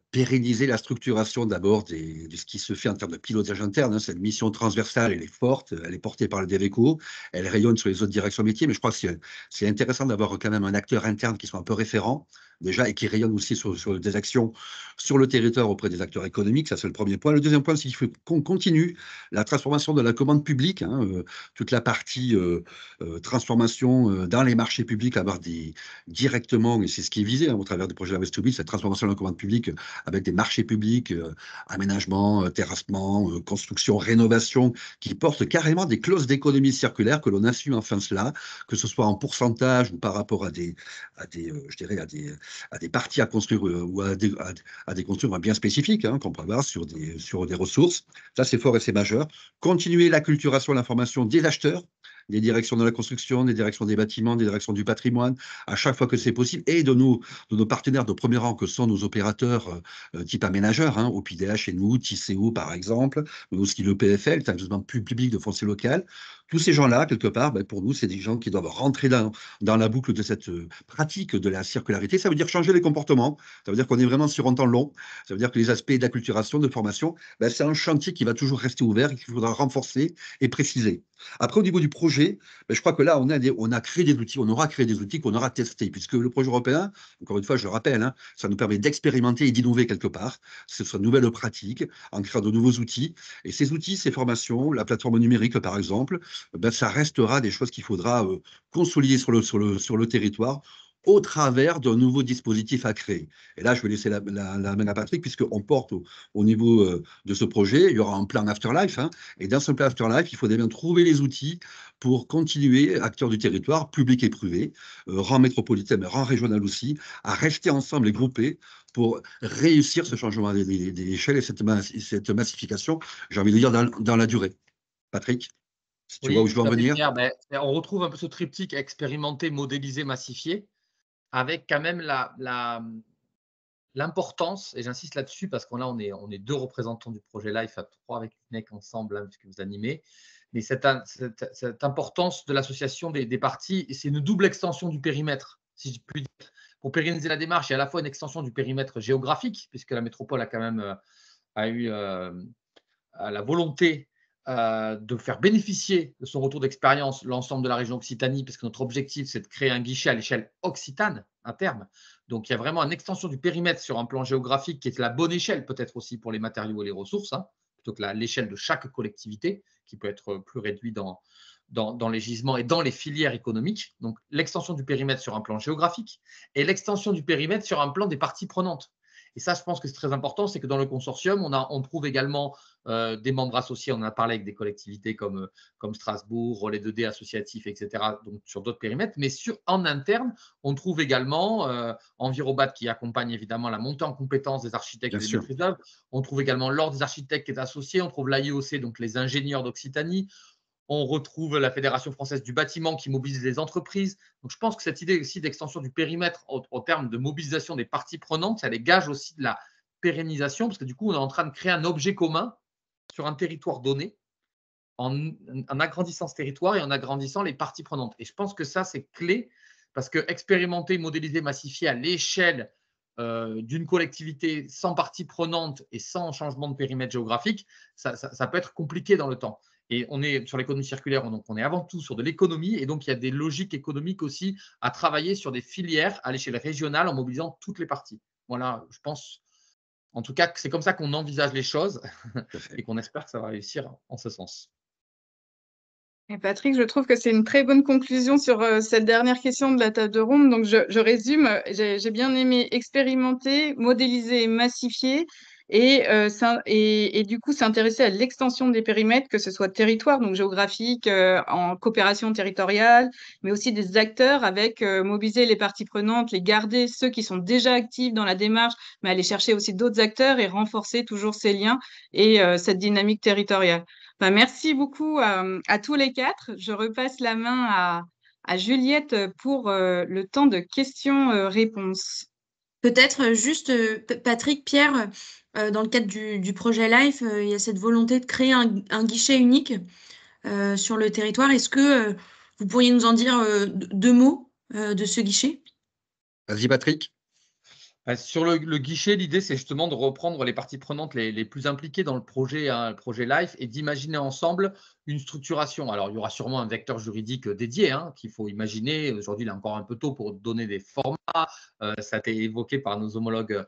pérenniser la structuration d'abord de ce qui se fait en termes de pilotage interne. Hein. Cette mission transversale, elle est forte, elle est portée par le DEVECO, elle rayonne sur les autres directions métiers, mais je crois que c'est intéressant d'avoir quand même un acteur interne qui soit un peu référent déjà et qui rayonne aussi sur des actions sur le territoire auprès des acteurs économiques. Ça, c'est le premier point. Le deuxième point, c'est qu'il faut qu'on continue la transformation de la commande publique, hein, toute la partie transformation dans les marchés publics, avoir directement, et c'est ce qui est visé hein, au travers du projet Invest to Build, cette transformation de la commande publique avec des marchés publics, aménagement, terrassement, construction, rénovation, qui portent carrément des clauses d'économie circulaire que l'on assume enfin cela, que ce soit en pourcentage ou par rapport à des parties à construire ou à des constructions bien spécifiques hein, qu'on peut avoir sur des ressources. Ça, c'est fort et c'est majeur. Continuer l'acculturation et l'information des acheteurs, des directions de la construction, des directions des bâtiments, des directions du patrimoine, à chaque fois que c'est possible, et de nos partenaires de premier rang que sont nos opérateurs type aménageurs, hein, OPDH et nous, TICO par exemple, mais aussi le PFL, établissement public de foncier local. Tous ces gens-là, quelque part, ben, pour nous, c'est des gens qui doivent rentrer dans la boucle de cette pratique de la circularité. Ça veut dire changer les comportements, ça veut dire qu'on est vraiment sur un temps long, ça veut dire que les aspects d'acculturation, de formation, ben, c'est un chantier qui va toujours rester ouvert et qu'il faudra renforcer et préciser. Après, au niveau du projet, ben, je crois que là, on a créé des outils, on aura créé des outils qu'on aura testés, puisque le projet européen, encore une fois, je le rappelle, hein, ça nous permet d'expérimenter et d'innover quelque part. Ce sont de nouvelles pratiques, en créant de nouveaux outils. Et ces outils, ces formations, la plateforme numérique, par exemple, ben, ça restera des choses qu'il faudra consolider sur le territoire au travers d'un nouveau dispositif à créer. Et là, je vais laisser la main à Patrick, puisqu'on porte au niveau de ce projet, il y aura un plan Afterlife, hein, et dans ce plan Afterlife, il faut bien trouver les outils pour continuer, acteurs du territoire, public et privé, rang métropolitain, mais rang régional aussi, à rester ensemble et groupés pour réussir ce changement d'échelle et cette massification, j'ai envie de dire, dans la durée. Patrick, si tu vois où je veux en venir. Ben, on retrouve un peu ce triptyque expérimenté, modélisé, massifié, avec quand même l'importance, et j'insiste là-dessus parce qu'on on est deux représentants du projet Life, à trois avec l'UNEC ensemble, hein, puisque vous animez, mais cette importance de l'association des parties, et c'est une double extension du périmètre, si je puis dire. Pour pérenniser la démarche, il y a à la fois une extension du périmètre géographique, puisque la métropole a quand même eu la volonté de faire bénéficier de son retour d'expérience l'ensemble de la région Occitanie, parce que notre objectif, c'est de créer un guichet à l'échelle occitane, à terme. Donc, il y a vraiment une extension du périmètre sur un plan géographique qui est la bonne échelle, peut-être aussi pour les matériaux et les ressources, hein, plutôt que l'échelle de chaque collectivité, qui peut être plus réduite dans les gisements et dans les filières économiques. Donc, l'extension du périmètre sur un plan géographique et l'extension du périmètre sur un plan des parties prenantes. Et ça, je pense que c'est très important, c'est que dans le consortium, on trouve également des membres associés. On en a parlé avec des collectivités comme Strasbourg, Relais 2D associatif, etc., donc sur d'autres périmètres. Mais en interne, on trouve également Envirobat qui accompagne évidemment la montée en compétences des architectes et des maîtrises d'œuvre. On trouve également l'Ordre des architectes qui est associé. On trouve l'AIOC, donc les ingénieurs d'Occitanie. On retrouve la Fédération française du bâtiment qui mobilise les entreprises. Donc, je pense que cette idée aussi d'extension du périmètre en termes de mobilisation des parties prenantes, ça les gage aussi de pérennisation, parce que du coup, on est en train de créer un objet commun sur un territoire donné, en agrandissant ce territoire et en agrandissant les parties prenantes. Et je pense que ça, c'est clé, parce que expérimenter, modéliser, massifier à l'échelle d'une collectivité sans partie prenante et sans changement de périmètre géographique, ça peut être compliqué dans le temps. Et on est sur l'économie circulaire, donc on est avant tout sur de l'économie, et donc il y a des logiques économiques aussi à travailler sur des filières à l'échelle régionale en mobilisant toutes les parties. Voilà, je pense, en tout cas, que c'est comme ça qu'on envisage les choses et qu'on espère que ça va réussir en ce sens. Et Patrick, je trouve que c'est une très bonne conclusion sur cette dernière question de la table de ronde. Donc, je résume. J'ai bien aimé expérimenter, modéliser et massifier et du coup s'intéresser à l'extension des périmètres, que ce soit territoire, donc géographique, en coopération territoriale, mais aussi des acteurs avec mobiliser les parties prenantes, les garder, ceux qui sont déjà actifs dans la démarche, mais aller chercher aussi d'autres acteurs et renforcer toujours ces liens et cette dynamique territoriale. Ben, merci beaucoup à tous les quatre. Je repasse la main à Juliette pour le temps de questions-réponses. Peut-être juste, Patrick, Pierre, dans le cadre du projet LIFE, il y a cette volonté de créer un guichet unique sur le territoire. Est-ce que vous pourriez nous en dire deux mots de ce guichet? Vas-y, Patrick. Sur le guichet, l'idée, c'est justement de reprendre les parties prenantes les plus impliquées dans le projet LIFE et d'imaginer ensemble une structuration. Alors, il y aura sûrement un vecteur juridique dédié qu'il faut imaginer. Aujourd'hui, il est encore un peu tôt pour donner des formats. Ça a été évoqué par nos homologues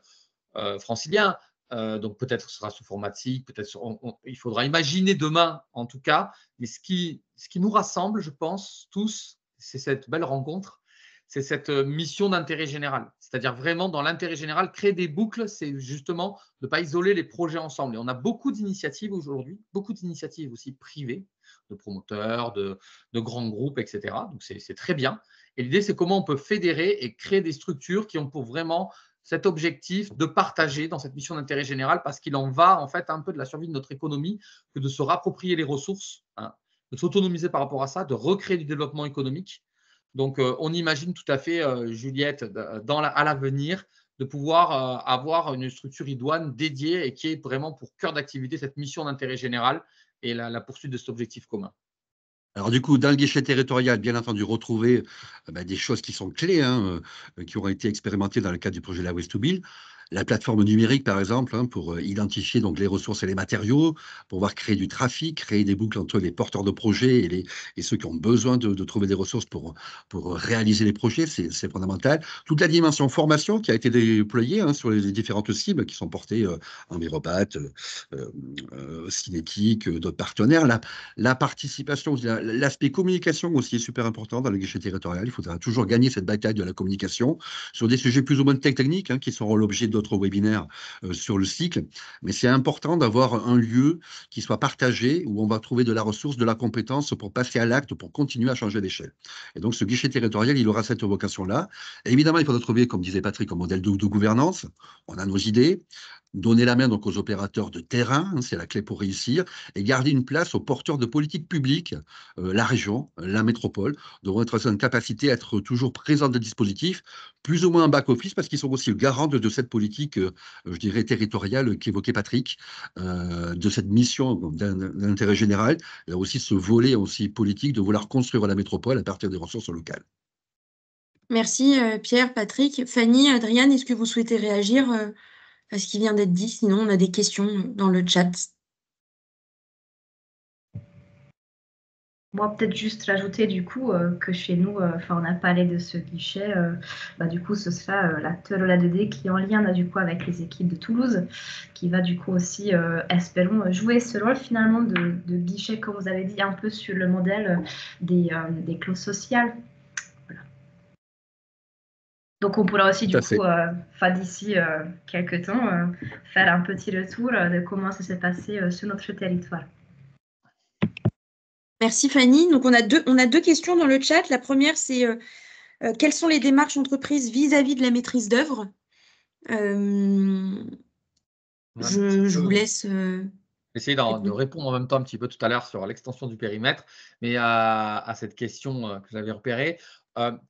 franciliens. Donc, peut-être ce sera sous format SIG, peut-être il faudra imaginer demain, en tout cas. Mais ce qui nous rassemble, je pense, tous, c'est cette belle rencontre. C'est cette mission d'intérêt général. C'est-à-dire vraiment dans l'intérêt général, créer des boucles, c'est justement de ne pas isoler les projets ensemble. Et on a beaucoup d'initiatives aujourd'hui, beaucoup d'initiatives aussi privées, de promoteurs, de grands groupes, etc. Donc c'est très bien. Et l'idée, c'est comment on peut fédérer et créer des structures qui ont pour vraiment cet objectif de partager dans cette mission d'intérêt général, parce qu'il en va en fait un peu de la survie de notre économie que de se rapproprier les ressources, de s'autonomiser par rapport à ça, de recréer du développement économique. Donc, on imagine tout à fait, Juliette, à l'avenir, de pouvoir avoir une structure idoine dédiée et qui est vraiment pour cœur d'activité cette mission d'intérêt général et la poursuite de cet objectif commun. Alors du coup, dans le guichet territorial, bien entendu, retrouver des choses qui sont clés, qui auront été expérimentées dans le cadre du projet La Waste to Build. La plateforme numérique, par exemple, pour identifier donc les ressources et les matériaux, pour pouvoir créer du trafic, créer des boucles entre les porteurs de projets et ceux qui ont besoin de trouver des ressources pour réaliser les projets, c'est fondamental. Toute la dimension formation qui a été déployée sur les différentes cibles qui sont portées Enviropat, Cinétique, d'autres partenaires. La participation, l'aspect communication aussi est super important dans le guichet territorial. Il faudra toujours gagner cette bataille de la communication sur des sujets plus ou moins techniques qui seront l'objet d'autres webinaires sur le cycle. Mais c'est important d'avoir un lieu qui soit partagé où on va trouver de la ressource, de la compétence pour passer à l'acte, pour continuer à changer d'échelle. Et donc ce guichet territorial, il aura cette vocation-là. Et évidemment, il faudra trouver, comme disait Patrick, un modèle de gouvernance. On a nos idées. Donner la main donc aux opérateurs de terrain, c'est la clé pour réussir, et garder une place aux porteurs de politiques publiques. La région, la métropole, devront être en capacité à être toujours présents des dispositifs, plus ou moins en back-office, parce qu'ils sont aussi le garant de cette politique, je dirais, territoriale qu'évoquait Patrick, de cette mission d'intérêt général. Il y a aussi ce volet aussi politique de vouloir construire la métropole à partir des ressources locales. Merci Pierre, Patrick. Fanny, Adriane, est-ce que vous souhaitez réagir à ce qui vient d'être dit? Sinon, on a des questions dans le chat. Moi, peut-être juste rajouter du coup que chez nous, on a parlé de ce guichet. Du coup, ce sera l'acteur OLA2D qui est en lien du coup avec les équipes de Toulouse, qui va du coup aussi, espérons, jouer ce rôle finalement de guichet, comme vous avez dit, un peu sur le modèle des clauses sociales. Voilà. Donc, on pourra aussi du coup, d'ici quelques temps, faire un petit retour de comment ça s'est passé sur notre territoire. Merci Fanny. Donc on a deux questions dans le chat. La première, c'est quelles sont les démarches entreprises vis-à-vis de la maîtrise d'œuvre? Je vous laisse essayer de répondre en même temps un petit peu tout à l'heure sur l'extension du périmètre, mais à cette question que j'avais repérée.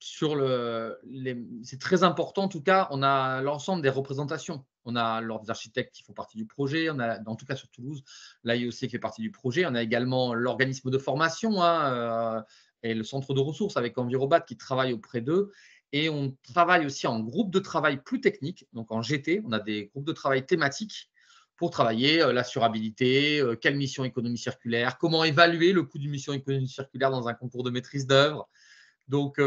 C'est très important, en tout cas, on a l'ensemble des représentations On a l'Ordre des architectes qui font partie du projet. On a, en tout cas sur Toulouse, l'AIEC qui fait partie du projet. On a également l'organisme de formation et le centre de ressources avec Envirobat qui travaille auprès d'eux. Et on travaille aussi en groupe de travail plus technique. Donc en GT, on a des groupes de travail thématiques pour travailler l'assurabilité, quelle mission économie circulaire, comment évaluer le coût d'une mission économie circulaire dans un concours de maîtrise d'œuvre. Donc,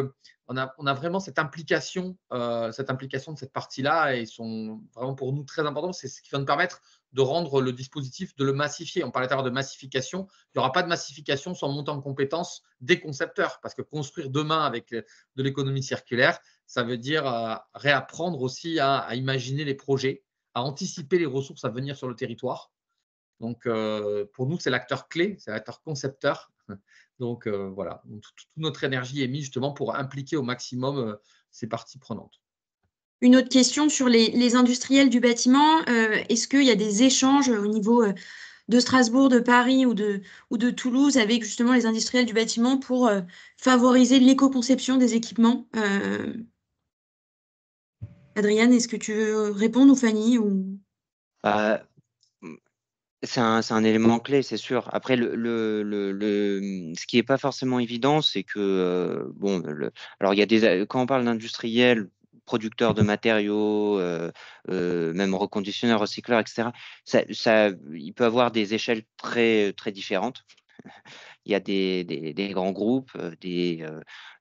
on a vraiment cette implication de cette partie-là, et ils sont vraiment pour nous très importants. C'est ce qui va nous permettre de rendre le dispositif, de le massifier. On parlait tout à l'heure de massification. Il n'y aura pas de massification sans monter en compétence des concepteurs, parce que construire demain avec de l'économie circulaire, ça veut dire réapprendre aussi à imaginer les projets, à anticiper les ressources à venir sur le territoire. Donc, pour nous, c'est l'acteur clé, c'est l'acteur concepteur. Donc, voilà, toute notre énergie est mise justement pour impliquer au maximum ces parties prenantes. Une autre question sur les industriels du bâtiment. Est-ce qu'il y a des échanges au niveau de Strasbourg, de Paris ou de Toulouse avec justement les industriels du bâtiment pour favoriser l'éco-conception des équipements? Adriane, est-ce que tu veux répondre, ou Fanny ou... C'est un élément clé, c'est sûr. Après, ce qui n'est pas forcément évident, c'est que, alors quand on parle d'industriels, producteurs de matériaux, même reconditionneurs, recycleurs, etc., il peut avoir des échelles très, très différentes. Il y a des grands groupes, des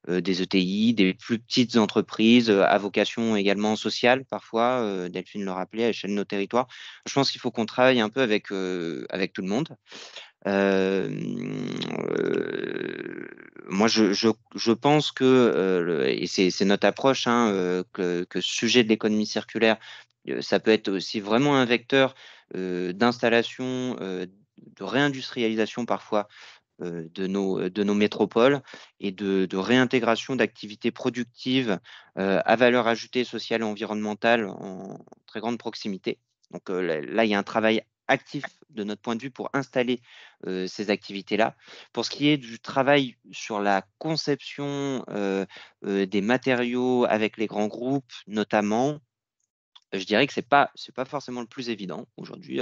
ETI, des plus petites entreprises à vocation également sociale parfois. Delphine le rappelait, à l'échelle de nos territoires. Je pense qu'il faut qu'on travaille un peu avec tout le monde. Moi, je pense que, et c'est notre approche, que ce sujet de l'économie circulaire, ça peut être aussi vraiment un vecteur d'installation, de réindustrialisation parfois de nos métropoles, et de réintégration d'activités productives à valeur ajoutée sociale et environnementale en très grande proximité. Donc là, il y a un travail actif de notre point de vue pour installer ces activités-là. Pour ce qui est du travail sur la conception des matériaux avec les grands groupes notamment, je dirais que c'est pas forcément le plus évident aujourd'hui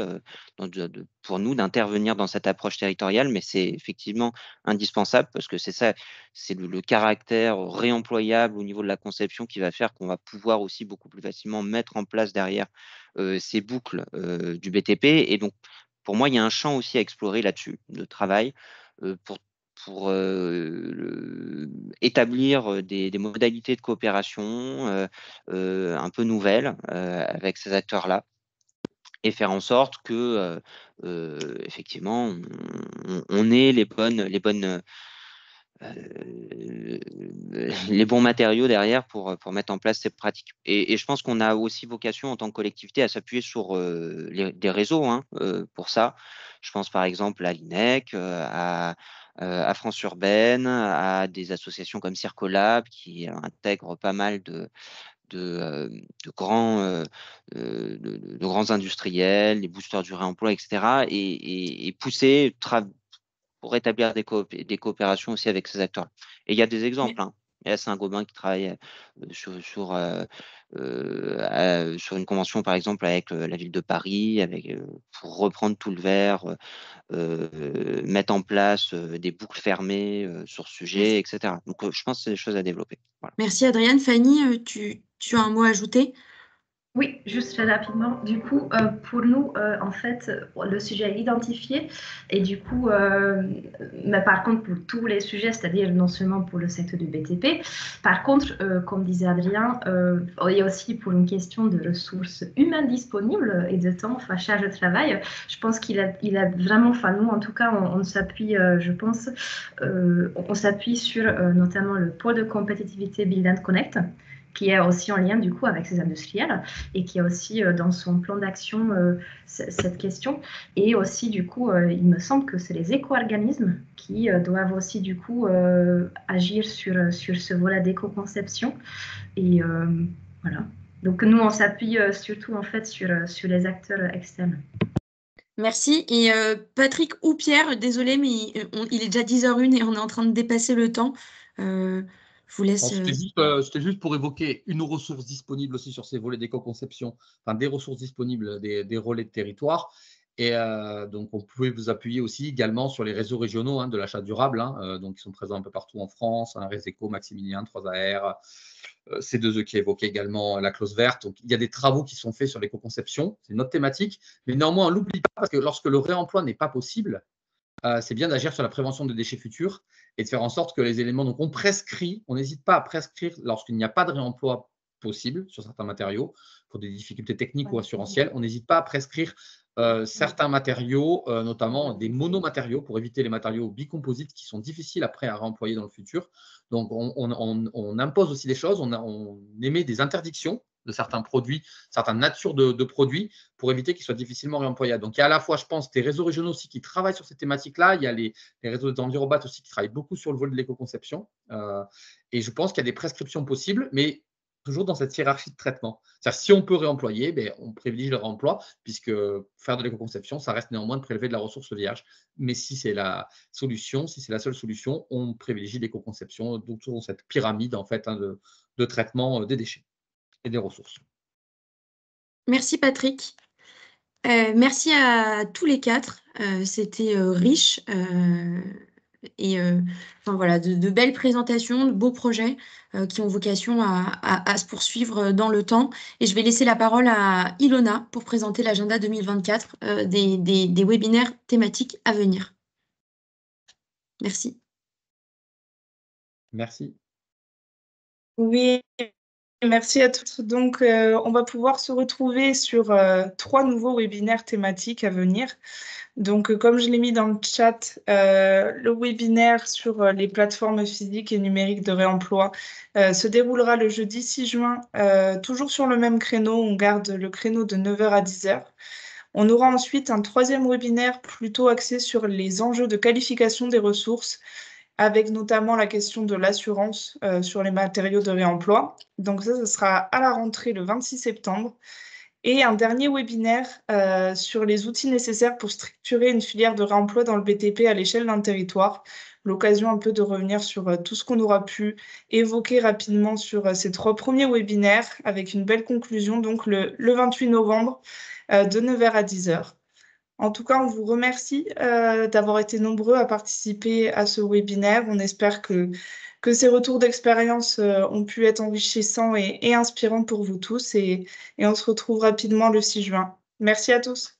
pour nous d'intervenir dans cette approche territoriale, mais c'est effectivement indispensable, parce que c'est ça, c'est le caractère réemployable au niveau de la conception qui va faire qu'on va pouvoir aussi beaucoup plus facilement mettre en place derrière ces boucles du BTP. Et donc, pour moi, il y a un champ aussi à explorer là-dessus de travail pour établir des modalités de coopération un peu nouvelles avec ces acteurs-là, et faire en sorte que effectivement on ait les bons matériaux derrière pour mettre en place ces pratiques. Et je pense qu'on a aussi vocation en tant que collectivité à s'appuyer sur des réseaux pour ça. Je pense par exemple à l'INEC, à France Urbaine, à des associations comme Circolab qui intègrent pas mal de grands industriels, les boosters du réemploi, etc. et pousser pour établir des coopérations aussi avec ces acteurs. Et il y a des exemples. Il y a Saint-Gobain qui travaille sur une convention, par exemple, avec la ville de Paris, pour reprendre tout le verre, mettre en place des boucles fermées sur ce sujet, etc. Donc, je pense que c'est des choses à développer. Voilà. Merci Adriane. Fanny, tu as un mot à ajouter? Oui, juste très rapidement. Du coup, pour nous, en fait, le sujet est identifié, et du coup, mais par contre, pour tous les sujets, c'est-à-dire non seulement pour le secteur du BTP, par contre, comme disait Adrien, il y a aussi pour une question de ressources humaines disponibles et de temps, enfin, charge de travail. Je pense qu'il a vraiment, enfin, nous, en tout cas, on s'appuie, je pense, on s'appuie sur notamment le pôle de compétitivité Build and Connect, qui est aussi en lien du coup avec ces industriels, et qui a aussi dans son plan d'action cette question. Et aussi du coup, il me semble que c'est les éco-organismes qui doivent aussi du coup agir sur ce volet d'éco-conception. Et voilà. Donc nous, on s'appuie surtout en fait sur les acteurs externes. Merci. Et Patrick ou Pierre, désolé, mais il est déjà 10h01 et on est en train de dépasser le temps. Je vous laisse. C'était juste pour évoquer une ressource disponible aussi sur ces volets d'éco-conception, enfin des ressources disponibles, des relais de territoire. Et donc, on pouvait vous appuyer aussi également sur les réseaux régionaux de l'achat durable, donc ils sont présents un peu partout en France, Réseco, Maximilien, 3AR, C2E qui évoquait également la clause verte. Donc, il y a des travaux qui sont faits sur l'éco-conception, c'est notre thématique, mais néanmoins, on ne l'oublie pas parce que lorsque le réemploi n'est pas possible, c'est bien d'agir sur la prévention des déchets futurs et de faire en sorte que les éléments, donc on prescrit, on n'hésite pas à prescrire lorsqu'il n'y a pas de réemploi possible sur certains matériaux, pour des difficultés techniques ou assurantielles, on n'hésite pas à prescrire certains matériaux, notamment des monomatériaux, pour éviter les matériaux bicomposites qui sont difficiles après à réemployer dans le futur. Donc, on impose aussi des choses, on émet des interdictions de certains produits, certaines natures de produits, pour éviter qu'ils soient difficilement réemployables. Donc, il y a à la fois, je pense, des réseaux régionaux aussi qui travaillent sur ces thématiques-là. Il y a les réseaux d'Envirobat aussi qui travaillent beaucoup sur le volet de l'éco-conception. Et je pense qu'il y a des prescriptions possibles, mais toujours dans cette hiérarchie de traitement. C'est-à-dire, si on peut réemployer, on privilégie le réemploi, puisque faire de l'éco-conception, ça reste néanmoins de prélever de la ressource vierge. Mais si c'est la solution, si c'est la seule solution, on privilégie l'éco-conception, donc toujours cette pyramide en fait, de traitement des déchets et des ressources. Merci Patrick. Merci à tous les quatre. C'était riche et enfin, voilà, de belles présentations, de beaux projets qui ont vocation à se poursuivre dans le temps. Et je vais laisser la parole à Ilona pour présenter l'agenda 2024 des webinaires thématiques à venir. Merci. Merci. Oui, merci à tous. Donc, on va pouvoir se retrouver sur 3 nouveaux webinaires thématiques à venir. Donc, comme je l'ai mis dans le chat, le webinaire sur les plateformes physiques et numériques de réemploi se déroulera le jeudi 6 juin, toujours sur le même créneau. On garde le créneau de 9h à 10h. On aura ensuite un 3e webinaire plutôt axé sur les enjeux de qualification des ressources, avec notamment la question de l'assurance sur les matériaux de réemploi. Donc ça sera à la rentrée le 26 septembre. Et un dernier webinaire sur les outils nécessaires pour structurer une filière de réemploi dans le BTP à l'échelle d'un territoire. L'occasion un peu de revenir sur tout ce qu'on aura pu évoquer rapidement sur ces 3 premiers webinaires, avec une belle conclusion donc le 28 novembre de 9h à 10h. En tout cas, on vous remercie d'avoir été nombreux à participer à ce webinaire. On espère que ces retours d'expérience ont pu être enrichissants et inspirants pour vous tous. Et on se retrouve rapidement le 6 juin. Merci à tous.